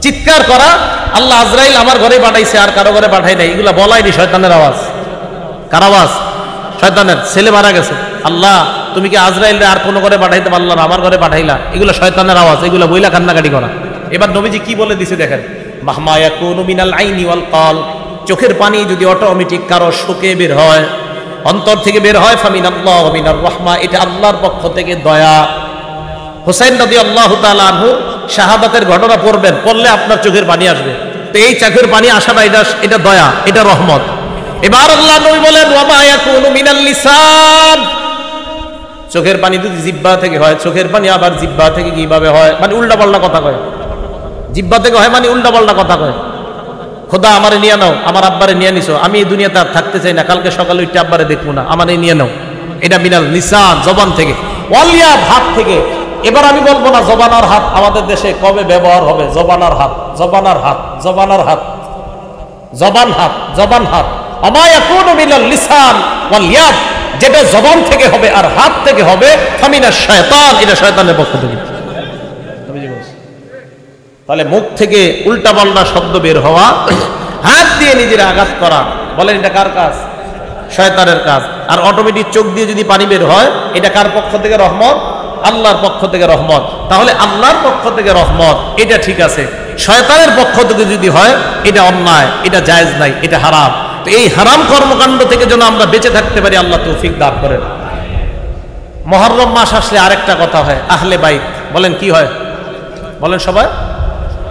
চিৎকার করা আল্লাহ আজরাইল আমার ঘরে পাঠাইছে আর কারো ঘরে পাঠাই নাই, এগুলা বলাইনি, শয়তানের আওয়াজ। কার আওয়াজ? শয়তানের। ছেলে মারা গেছে, আল্লাহ তুমি কি আজরাইল আর কোনো ঘরে পাঠাইতে পারলা না, আমার ঘরে পাঠাইলা, এগুলো শয়তানের আওয়াজ, এগুলো বইলা কান্নাকাটি করা। এবার নবীজি কি বলে দিছে দেখেন, মাহমা ইয়াকুনু মিনাল আইনি ওয়াল কল, চোখের পানি যদি অটোমেটিক কারো শোকে বের হয়, অন্তর থেকে বের হয়, ফামিনাল্লাহ ওয়া মিনার রাহমা, এটা আল্লাহর পক্ষ থেকে দয়া। হুসাইন রাদিয়াল্লাহু তাআলা আনহু শাহাদাতের ঘটনা পড়বেন, পড়লে আপনার চোখের পানি আসবে। তো এই চোখের পানি আসাটা এটা দয়া, এটা রহমত। এবার আল্লাহ নবী বলেন ওয়া মা ইয়াকুনু মিনাল লিসান, চোখের পানি যদি জিহ্বা থেকে হয়, চোখের পানি আবার জিহ্বা থেকে কিভাবে হয়? মানে উল্টাপাল্টা কথা কয়। জিহ্বা থেকে হয় মানে উল্টাপাল্টা কথা কয়। খোদা আমারে নিয়ে নাও, আমার আব্বারে নিয়ে নিছো, আমি এই দুনিয়াতে আর থাকতে চাই না, কালকে সকালে উঠে আব্বারে দেখবো না, আমারে নিয়ে নাও। এটা মিনাল লিসান, জবান থেকে। ওয়ালিয়াদ, হাত থেকে। এবার আমি বলবো না জবানার হাত আমাদের দেশে কবে ব্যবহার হবে। জবানার হাত, জবানার হাত, জবানার হাত, জবান হাত, জবান হাত। আমা ইয়াকুনু মিনাল লিসান ওয়াল ইয়াদ, যেটা জবান থেকে হবে আর হাত থেকে হবে, ফামিনাশ শায়তান, এটা শয়তানের পক্ষ থেকে। তাহলে মুখ থেকে উল্টাপাল্টা শব্দ বের হওয়া, হাত দিয়ে নিজের আঘাত করা, বলেন এটা কার কাজ? শয়তানের কাজ। আর অটোমেটিক চোখ দিয়ে যদি পানি বের হয়, এটা কার পক্ষ থেকে রহমত? আল্লাহর পক্ষ থেকে রহমত। তাহলে আল্লাহর পক্ষ থেকে রহমত, এটা ঠিক আছে। শয়তানের পক্ষ থেকে যদি হয়, এটা অন্যায়, এটা জায়েজ নাই, এটা হারাম। তো এই হারাম কর্মকাণ্ড থেকে যেন আমরা বেঁচে থাকতে পারি, আল্লাহ তৌফিক দান করেন। মুহররম মাস আসলে আরেকটা কথা হয়, আহলে বাইত। বলেন কি হয়? বলেন সবাই,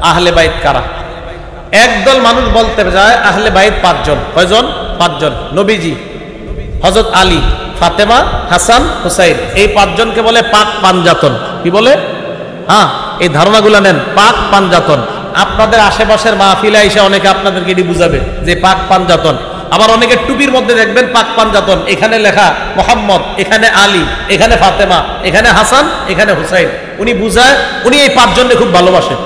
আহলে বাইত কারা? একদল মানুষ বলতে যায় আহলে বাইত 5 জন। কয়জন? 5 জন। নবীজি, হযরত আলী, ফাতেমা, হাসান, হুসাইন, এই 5 জনকে বলে পাক পাঞ্জাতন। কি বলে? হ্যাঁ, এই ধারণাগুলো নেন, পাক পাঞ্জাতন। আপনাদের আশেপাশের মাহফিলে এসে অনেকে আপনাদেরকে এটি বুঝাবে যে পাক পাঞ্জাতন। আবার অনেকে টুপির মধ্যে দেখবেন পাক পাঞ্জাতন, এখানে লেখা মোহাম্মদ, এখানে আলী, এখানে ফাতেমা, এখানে হাসান, এখানে হুসাইন। উনি বুঝায়, উনি এই 5 জনকে খুব ভালোবাসেন।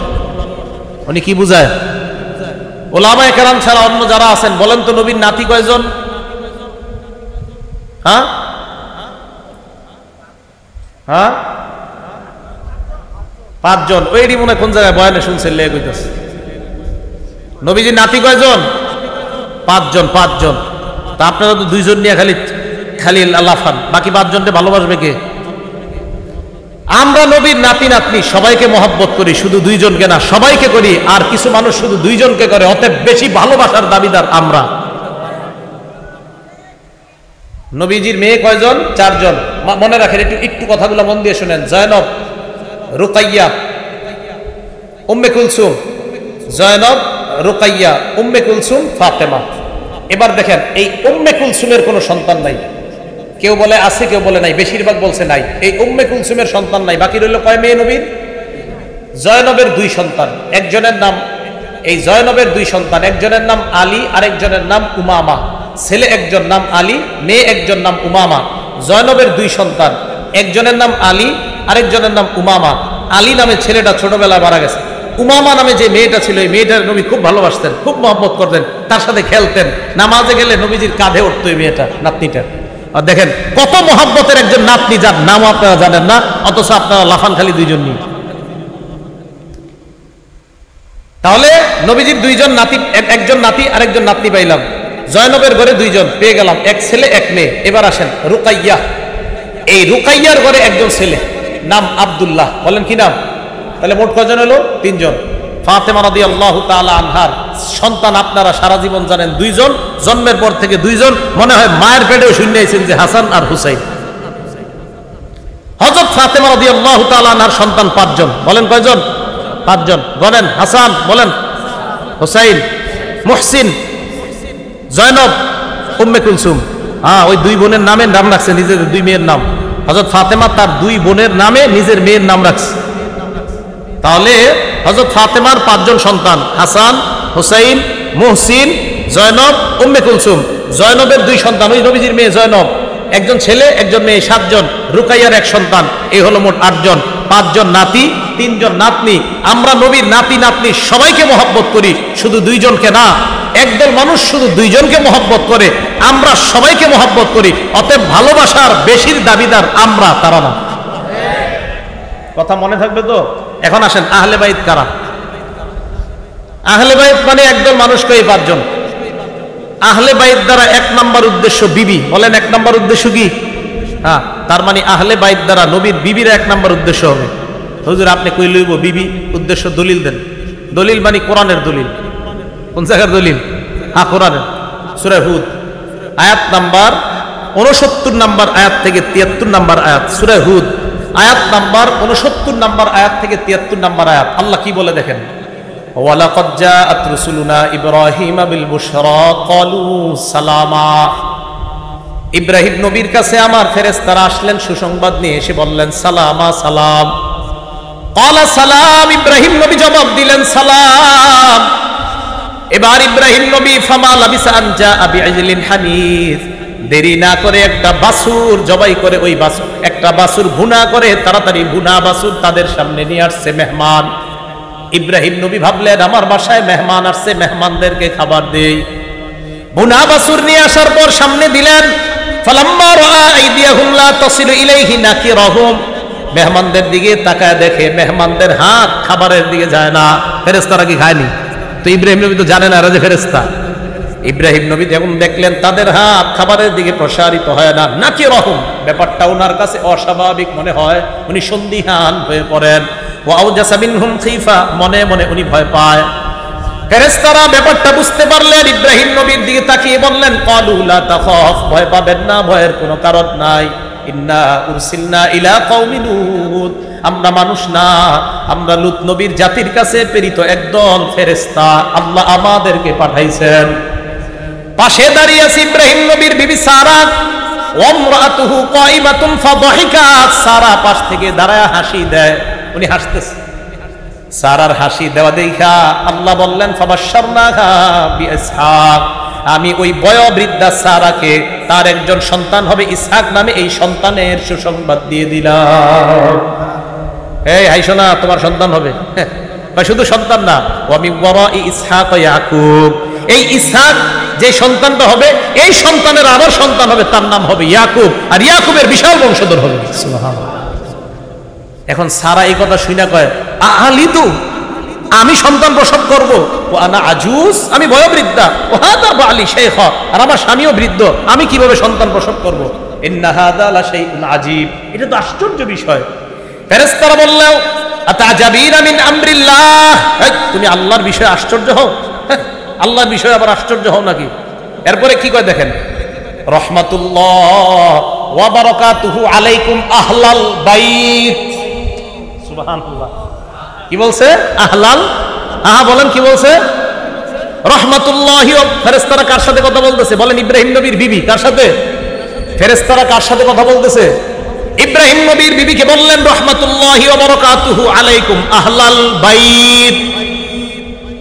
উনি কি বুঝায়? ওলামায়ে কেরাম ছাড়া অন্য যারা আছেন বলেন তো নবীর নাতি কয়জন? হ্যাঁ হ্যাঁ 5 জন। ওইটি মনে কোন জায়গায় বয়ানে শুনছেন, লেগে কইতাছে। নবীজির নাতি কয়জন? 5 জন। 5 জন। তা আপনারা তো 2 জন নিয়ে খালি লাফান, বাকি 5 জনকে ভালোবাসবে কে? আমরা নবীর নাতি নাতনি সবাইকে মহব্বত করি, শুধু 2 জনকে না, সবাইকে করি। আর কিছু মানুষ শুধু 2 জনকে করে, অতএব বেশি ভালোবাসার দাবিদার আমরা। নবীজির মেয়ে কয়জন? 4 জন। মনে রাখেন, একটু কথাগুলো মন দিয়ে শুনেন। জয়নব, রুকাইয়া, উম্মে কুলসুম। জয়নব, রুকাইয়া, উম্মে কুলসুম, ফাতেমা। এবার দেখেন, এই উম্মে কুলসুমের কোনো সন্তান নাই। কেউ বলে আছে, কেউ বলে নাই, বেশিরভাগ বলছে নাই। এই উম্মে কুলসুমের সন্তান নাই। বাকি রইল কয় মেয়ে নবীর? জয়নবের 2 সন্তান। একজনের নাম, এই জয়নবের 2 সন্তান, একজনের নাম আলী, আরেকজনের নাম উমামা। ছেলে একজন নাম আলী, মেয়ে একজন নাম উমামা। জয়নবের 2 সন্তান, একজনের নাম আলী, আরেকজনের নাম উমামা। আলী নামে ছেলেটা ছোটবেলায় মারা গেছে। উমামা নামে যে মেয়েটা ছিল, এই মেয়েটার নবী খুব ভালোবাসতেন, খুব মহব্বত করতেন, তার সাথে খেলতেন। নামাজে গেলে নবীজির কাঁধে উঠতো এই মেয়েটা, নাতনিটা। আর দেখেন কত মহব্বতের একজন নাতনি, যার নাম আপনারা জানেন না, অথচ আপনারা লাফান খালি 2 জন নিয়ে। তাহলে নবীজির 2 জন নাতি, একজন নাতি আরেকজন নাতনি পাইলাম। জয়নবের ঘরে 2 জন পেয়ে গেলাম, এক ছেলে এক মেয়ে। এবার আসেন রুকাইয়া। এই রুকাইয়ার ঘরে একজন ছেলে, নাম আব্দুল্লাহ। বলেন কি নাম? তাহলে মোট কয়জন হলো? 3 জন। ফাতেমা রাদিয়াল্লাহু তাআলা আনহার সন্তান আপনারা সারা জীবন জানেন 2 জন। জন্মের পর থেকে 2 জন, মনে হয় মায়ের পেটেও শুনিয়েছেন যে হাসান আর হুসাইন। হযরত ফাতেমা রাদিয়াল্লাহু তাআলা আনহার সন্তান 5 জন। বলেন কয়জন? 5 জন। বলেন হাসান, বলেন হুসাইন, মুহসিন, জয়নব, উম্মে কুলসুম। ওই 2 বোনের নামে নাম রাখছে, নিজের 2 মেয়ের নাম। হযরত ফাতেমা তার 2 বোনের নামে নিজের মেয়ের নাম রাখছে। তাহলে হযরত ফাতেমার 5 জন সন্তান, হাসান, হুসাইন, মুহসিন, জয়নব, উম্মে কুলসুম। জয়নবের 2 সন্তান, ওই নবীজির মেয়ে জয়নব, একজন ছেলে একজন মেয়ে, 7 জন। রুকাইয়ার 1 সন্তান, এই হলো মোট 8 জন। 5 জন নাতি, 3 জন নাতনি। আমরা নবীর নাতি নাতনি সবাইকে মহব্বত করি, শুধু 2 জনকে না। একদল মানুষ শুধু 2 জনকে মহব্বত করে, আমরা সবাইকে মহব্বত করি। অতএব ভালোবাসার বেশির দাবিদার আমরা, তারা না। কথা মনে থাকবে তো? এখন আসেন, আহলে বাইত কারা? আহলে বাইত মানে একদল মানুষকে, এই 5 জন। আহলে বাইত দ্বারা 1 নম্বর উদ্দেশ্য বিবি। বলেন 1 নম্বর উদ্দেশ্য কি? তার মানে আহলে বাইত দ্বারা নবীর বিবির 1 নম্বর উদ্দেশ্য হবে। হুজুর আপনি কই লইব বিবি উদ্দেশ্য? দলিল দেন। দলিল মানে কোরআনের দলিল। কোন জায়গার দলিল? কোরআনের। সূরা হুদ আয়াত নাম্বার 69 নম্বর আয়াত থেকে 73 নম্বর আয়াত। সূরা হুদ আয়াত নাম্বার 69 নম্বর আয়াত থেকে 73 নম্বর আয়াত। আল্লাহ কি বলে দেখেন, ওয়ালাকাদ জাআত রুসুলুনা ইব্রাহিমা বিল বুশরা ক্বালু সালামা। ইব্রাহিম নবীর কাছে আমার ফেরেশতারা আসলেন সুসংবাদ নিয়ে, এসে বললেন সালামা, সালাম। ক্বালা সালাম, ইব্রাহিম নবী জবাব দিলেন সালাম। এবার ইব্রাহিম নবী ফামা লাবিসা আন জাআ বিইজলিন হানিফ, দেরি না করে একটা বাছুর জবাই করে, ওই বাছুর, একটা বাছুর ভুনা করে, তাড়াতাড়ি ভুনা বাছুর তাদের সামনে নিয়ে আসছে মেহমান। ইব্রাহিম নবী ভাবলেন আমার বাসায় মেহমান আসছে, মেহমানদেরকে খাবার দেই। ভুনা বাছুর নিয়ে আসার পর সামনে দিলেন। ফালাম্মা রাআ আইদিয়াহুম লা তাসিলু ইলাইহি নাকিরাহুম, মেহমানদের দিকে তাকায় দেখে মেহমানদের হাত খাবারের দিকে যায় না। ফেরেশতারা কি খায়নি? তো ইব্রাহিম নবী তো জানেন এরা যে ফেরেশতা। ইব্রাহিম নবী যখন দেখলেন তাদের হাত খাবারের দিকে প্রসারিত হয় না, নাকিরাহুম, ব্যাপারটা ওনার কাছে অস্বাভাবিক মনে হয়। উনি সন্দিহান হয়ে পড়েন। ওয়া আওজাসা মিনহুম খিফা, মনে মনে উনি ভয় পায়। ফেরেশতারা ব্যাপারটা বুঝতে পারলেন, ইব্রাহিম নবীর দিকে তাকিয়ে বললেন ক্বালু লা তাখাফ, ভয় পাবেন না, ভয়ের কোনো কারণ নাই। ইন্না উরসিলনা ইলা কওমি লূত, আমরা মানুষ না, আমরা লূত নবীর জাতির কাছে প্রেরিত একদল ফেরেশতা, আল্লাহ আমাদেরকে পাঠাইছেন। পাশে দাঁড়িয়ে আছে ইব্রাহিম নবীর বিবি সারা, ওয়ামরাতুহু কাইমাতুন ফাদাহিকাত, সারা পাশ থেকে দাঁড়ায় হাসি দেয়, উনি হাসতেছে। সারার হাসি দেওয়া দেখা আল্লাহ বললেন ফাবাশশারনাহা বিইসহাক, আমি ওই বয়োবৃদ্ধা সারাকে তার একজন সন্তান হবে ইসহাক নামে, এই সন্তানের সুসংবাদ দিয়ে দিলাম। এই হাইসো না, তোমার সন্তান হবে। শুধু সন্তান না, ওয়া মিন ওয়ারাই ইসহাক ইয়াকুব, এই ইসহাক যে সন্তানটা হবে, এই সন্তানের আবার সন্তান হবে, তার নাম হবে ইয়াকুব, আর ইয়াকুবের বিশাল বংশধর হবে। সুবহানাল্লাহ। এখন সারা এই কথা শুনে কয় আলিতু, আমি সন্তান প্রসব করব, ও আনা আজুজ, আমি বয়োবৃদ্ধা, ও হাদা বালি শাইখা, আর আমার স্বামীও বৃদ্ধ, আমি কিভাবে সন্তান প্রসব করব? ইন্না হাদা লা শাইউন আজীব, এটা তো আশ্চর্য বিষয়। ফেরেশতারা বললেন আতাজাবিনা মিন আমরিল্লাহ, তুমি আল্লাহর বিষয়ে আশ্চর্য হও? আল্লাহর বিষয়ে আবার আশ্চর্য হও নাকি? এরপরে কি কয় দেখেন, রহমাতুল্লাহ ওয়া বারাকাতুহু আলাইকুম আহলাল বাইত। সুবহানাল্লাহ। কি বলছে? আহলাল, বলেন কি বলছে? রহমাতুল্লাহি। ফেরেশতারা কার সাথে কথা বলতেছে? বলেন ইব্রাহিম নবীর বিবি। কার সাথে? ফেরেশতারা কার সাথে কথা বলতেছে? ইব্রাহিম নবীর বিবিকে বললেন রহমাতুল্লাহি ওয়া বারাকাতুহু আলাইকুম আহলাল বাইত।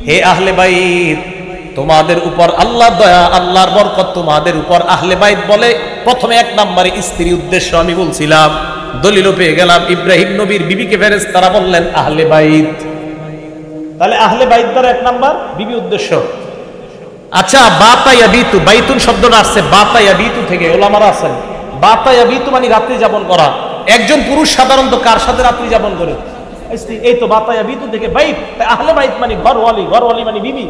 হে আহলে বাইত, তোমাদের উপর আল্লাহর দয়া, আল্লাহর বরকত তোমাদের উপর। আহলে বাইত বলে প্রথমে এক নম্বরে স্ত্রী উদ্দেশ্য আমি বলছিলাম, দলিলও পেয়ে গেলাম। ইব্রাহিম নবীর বিবিকে ফেরেশতারা বললেন আহলে বাইত। তাহলে আহলে বাইত দ্বারা এক নাম্বার বিবি উদ্দেশ্য। আচ্ছা, বাতা ইয়াবিতু, বাইতুন শব্দটা আসছে বাতা ইয়াবিতু থেকে। ওলামারা আছেন বাতা ইয়াবিতু মানে রাত্রি যাপন করা। একজন পুরুষ সাধারণত কার সাথে রাত্রি যাপন করে? এই তো বাতা ইয়াবিতু থেকে বাইত। আহলে বাইত মানে ঘরওয়ালি, ঘরওয়ালি মানে বিবি।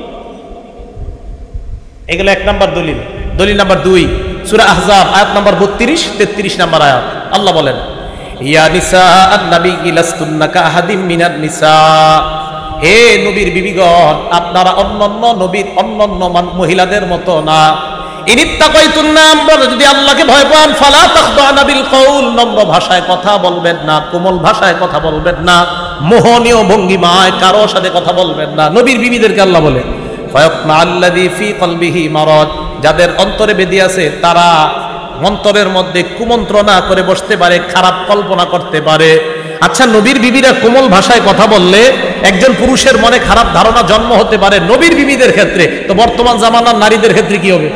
এগুলো এক নাম্বার দলিল। দলিল নাম্বার 2, সূরা আহজাব আয়াত নাম্বার 32-33 নাম্বার আয়াত। আল্লাহ বলেন ইয়া নিসা আন-নবী লাস্তুন্না কাআহাদিম মিনান নিসা। হে নবীর বিবিগণ, আপনারা অন্যান্য নবীর অন্যান্য মহিলাদের মতো না। ইনিত্তাকাইতুন্না, আমরা যদি আল্লাহকে ভয় পান, ফালা তাখদানা বিল কওল, নম্র ভাষায় কথা বলবেন না, কোমল ভাষায় কথা বলবেন না, মোহনীয় ভঙ্গিমায় কারো সাথে কথা বলবেন না। নবীর বিবিদেরকে আল্লাহ বলে ফায়াকমা আল্লাযী ফী কলবিহি মারাদ, যাদের অন্তরে বেদি আছে তারা অন্তরের মধ্যে কুমন্ত্রণা করে বসতে পারে, খারাপ কল্পনা করতে পারে। আচ্ছা, নবীর বিবিরা কোমল ভাষায় কথা বললে একজন পুরুষের মনে খারাপ ধারণা জন্ম হতে পারে নবীর বিবিদের ক্ষেত্রে, তো বর্তমান জামানার নারীদের ক্ষেত্রে কি হবে?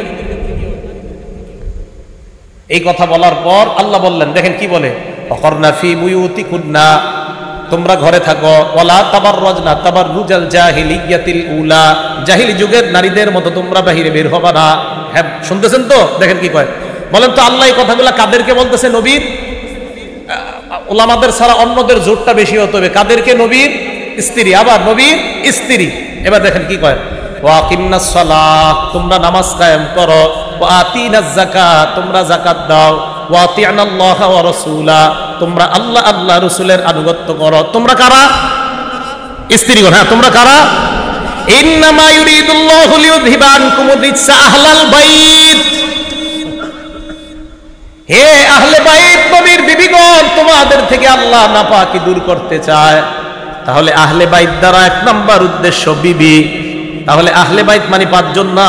এই কথা বলার পর আল্লাহ বললেন, দেখেন কি বলে, ফাকরনা ফি বুয়ুতিকুন্না, তোমরা ঘরে থাকো, ওয়ালা তাবাররাজনা তাবাররুজাল জাহিলিয়াতিল উলা, জাহিলি যুগের নারীদের মতো তোমরা বাহিরে বের হবা না। হ্যাঁ, শুনতেছেন তো? দেখেন কি কয়, বলেন তো আল্লাহ এই কথাগুলো কাদেরকে বলতেছে? নবীর ওলামাদের ছাড়া অন্যদের জোরটা বেশি হতে হবে। কাদেরকে? নবীর স্ত্রী, আবার নবীর স্ত্রী। এবার দেখেন কি কয়, ওয়াকিমনাস সালাহ, তোমরা নামাজ কায়েম করো, ওয়াতিনাজ যাকাত, তোমরা যাকাত দাও, ওয়াতিনাল্লাহ ওয়া রাসূলা, তোমরা আল্লাহ আল্লাহ রাসূলের আনুগত্য করো। তোমরা কারা? স্ত্রীগণ। হ্যাঁ, তোমরা কারা? ইন্নামা ইউরিদুল্লাহু লিইউযহিবা আনকুমুর রিজসা আহলাল বাইত। হে আহলে বাইত, নবীর বিবিগণ, তোমাদের থেকে আল্লাহ নাপাকি দূর করতে চায়। তাহলে আহলে বাইত দ্বারা এক নাম্বার উদ্দেশ্য বিবি। তাহলে আহলে বাইত মানে 5 জন না,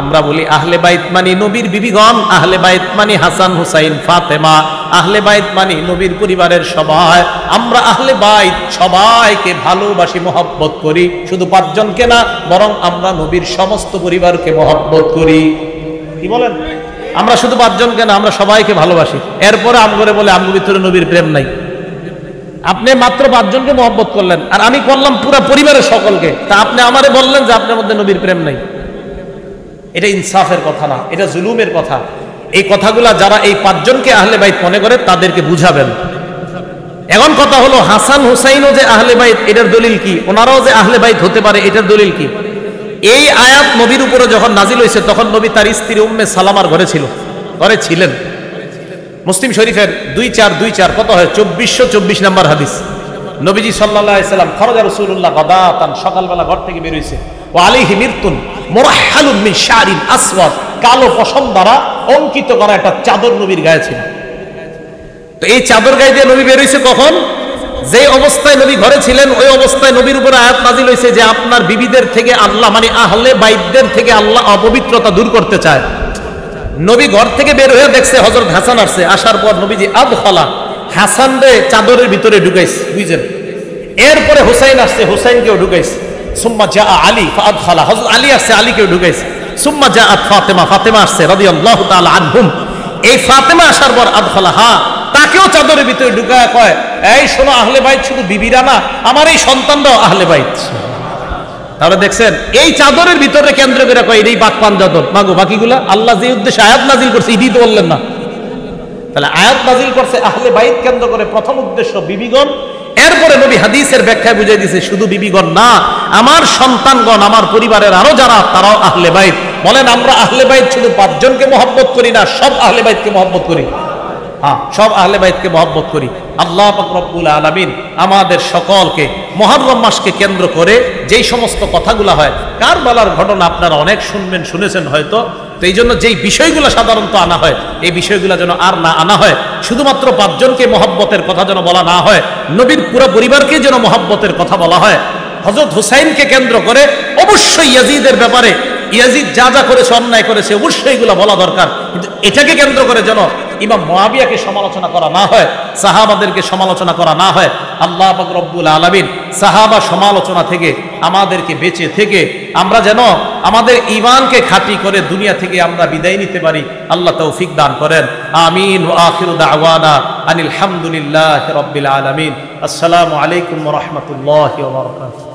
আমরা বলি আহলে বাইত মানে নবীর বিবিগণ, আহলে বাইত মানে হাসান হুসাইন ফাতেমা, আহলে বাইত মানে নবীর পরিবারের সবাই। আমরা আহলে বাইত সবাইকে ভালোবাসি, মহব্বত করি, শুধু 5 জনকে না, বরং আমরা নবীর সমস্ত পরিবারকে মহব্বত করি। কি বলেন? আমরা শুধু 5 জনকে না, আমরা সবাইকে ভালোবাসি। এরপরে আমগরে বলে আমগো ভিতরে নবীর প্রেম নাই। আপনি মাত্র 5 জনকে মহব্বত করলেন, আর আমি করলাম পুরো পরিবারের সকলকে, তা আপনি আমারে বললেন যে আপনার মধ্যে নবীর প্রেম নাই। এটা ইনসাফের কথা না, এটা জুলুমের কথা। এই কথাগুলা যারা এই 5 জনকে আহলে বাইত মনে করে তাদেরকে বুঝাবেন। এখন কথা হলো, হাসান হুসাইনও যে আহলে বাইত, এটার দলিল কি? ওনারাও যে আহলে বাইত হতে পারে, এটার দলিল কি? এই আয়াত নবীর উপরে যখন নাজিল হয়েছে তখন নবী তার স্ত্রী উম্মে সালামার ঘরে ছিলেন। মুসলিম শরীফের 2424 কত হয়? 2424 নম্বর হাদিস। নবীজি সাল্লাল্লাহু আলাইহি সাল্লাম খরজা রাসূলুল্লাহ গাদাতান, সকালবেলা ঘর থেকে বের হইছে, ওয়া আলাইহি মিরতুন মুরাহহালুন মিন শারিন আসওয়াদ, কালো পশম দ্বারা অঙ্কিত করা একটা চাদর নবীর গায়ে ছিল। তো এই চাদর গায়ে দিয়ে নবী বের হইছে কখন? যে অবস্থায় নবী ঘরে ছিলেন ওই অবস্থায় নবীর উপর আয়াত নাজিল হয়েছে যে আপনার বিবিদের থেকে আল্লাহ, মানে আহলে বাইতদের থেকে আল্লাহ অপবিত্রতা দূর করতে চায়। নবী ঘর থেকে বের হয়ে দেখছে হযরত হাসান আসছে, আসার পর নবীজি আদখালা, হাসান রে চাদরের ভিতরে ঢুকাইছে, বুঝছেন? এরপরে হুসাইন আসছে, হুসাইনকেও ঢুকাইছে। সুম্মা জা আলী ফাদখালা, হযরত আলী আসছে, আলীকেও ঢুকাইছে। সুম্মা জাআত ফাতেমা, ফাতেমা আসছে রাদিয়াল্লাহু তাআলা আনহুম। এই ফাতেমা আসার পর আদখালাহা, তাকেও চাদরের ভিতরে ঢুকায় কয়, এই শোনো, আহলে বাইত শুধু বিবিরা না, আমার এই সন্তানরাও আহলে বাইত। তাহলে দেখছেন, এই চাদরের ভিতরে কেন্দ্র করে কয় এই বাকপান চাদর, মাগো বাকিগুলা আল্লাহ যে উদ্দেশ্যে আয়াত নাজিল করছে এটাই তো বললেন না। তাহলে আয়াত নাজিল করছে আহলে বাইত কেন্দ্র করে, প্রথম উদ্দেশ্য বিবিগণ। এরপরে নবী হাদিসের ব্যাখ্যায় বুঝিয়ে দিয়েছে শুধু বিবিগণ না, আমার সন্তানগণ, আমার পরিবারের আরো যারা, তারাও আহলে বাইত। বলেন, আমরা আহলে বাইত শুধু 5 জনকে মহব্বত করি না, সব আহলে বাইতকে মহব্বত করি। হ্যাঁ, সব আহলে বাইতকে মহব্বত করি। আল্লাহ পাক রব্বুল আলামিন আমাদের সকলকে মুহররম মাসকে কেন্দ্র করে যেই সমস্ত কথাগুলো হয়, কারবালার ঘটনা আপনারা অনেক শুনেছেন হয়তো, তো এই জন্য যেই বিষয়গুলো সাধারণত আনা হয় এই বিষয়গুলো যেন আর না আনা হয়, শুধুমাত্র 5 জনকে মহব্বতের কথা যেন বলা না হয়, নবীর পুরো পরিবারকে যেন মহব্বতের কথা বলা হয়। হযরত হুসাইনকে কেন্দ্র করে অবশ্যই ইয়াজিদের ব্যাপারে, ইয়াজিদ যা যা করেছে, অন্যায় করেছে, অবশ্যই এগুলো বলা দরকার, কিন্তু এটাকে কেন্দ্র করে যেন ইমাম মুআবিয়াকে সমালোচনা করা না হয়, সাহাবাদেরকে সমালোচনা করা না হয়। আল্লাহ পাক রব্বুল আলামিন সাহাবা সমালোচনা থেকে আমাদেরকে বেঁচে থেকে আমরা যেন আমাদের ঈমানকে খাঁটি করে দুনিয়া থেকে আমরা বিদায় নিতে পারি, আল্লাহ তৌফিক দান করেন। আমিন। ওয়া আখিরু দাওয়ানা আনিল হামদুলিল্লাহি রাব্বিল আলামিন। আসসালামু আলাইকুম ওয়া রাহমাতুল্লাহি ওয়া বারাকাতুহু।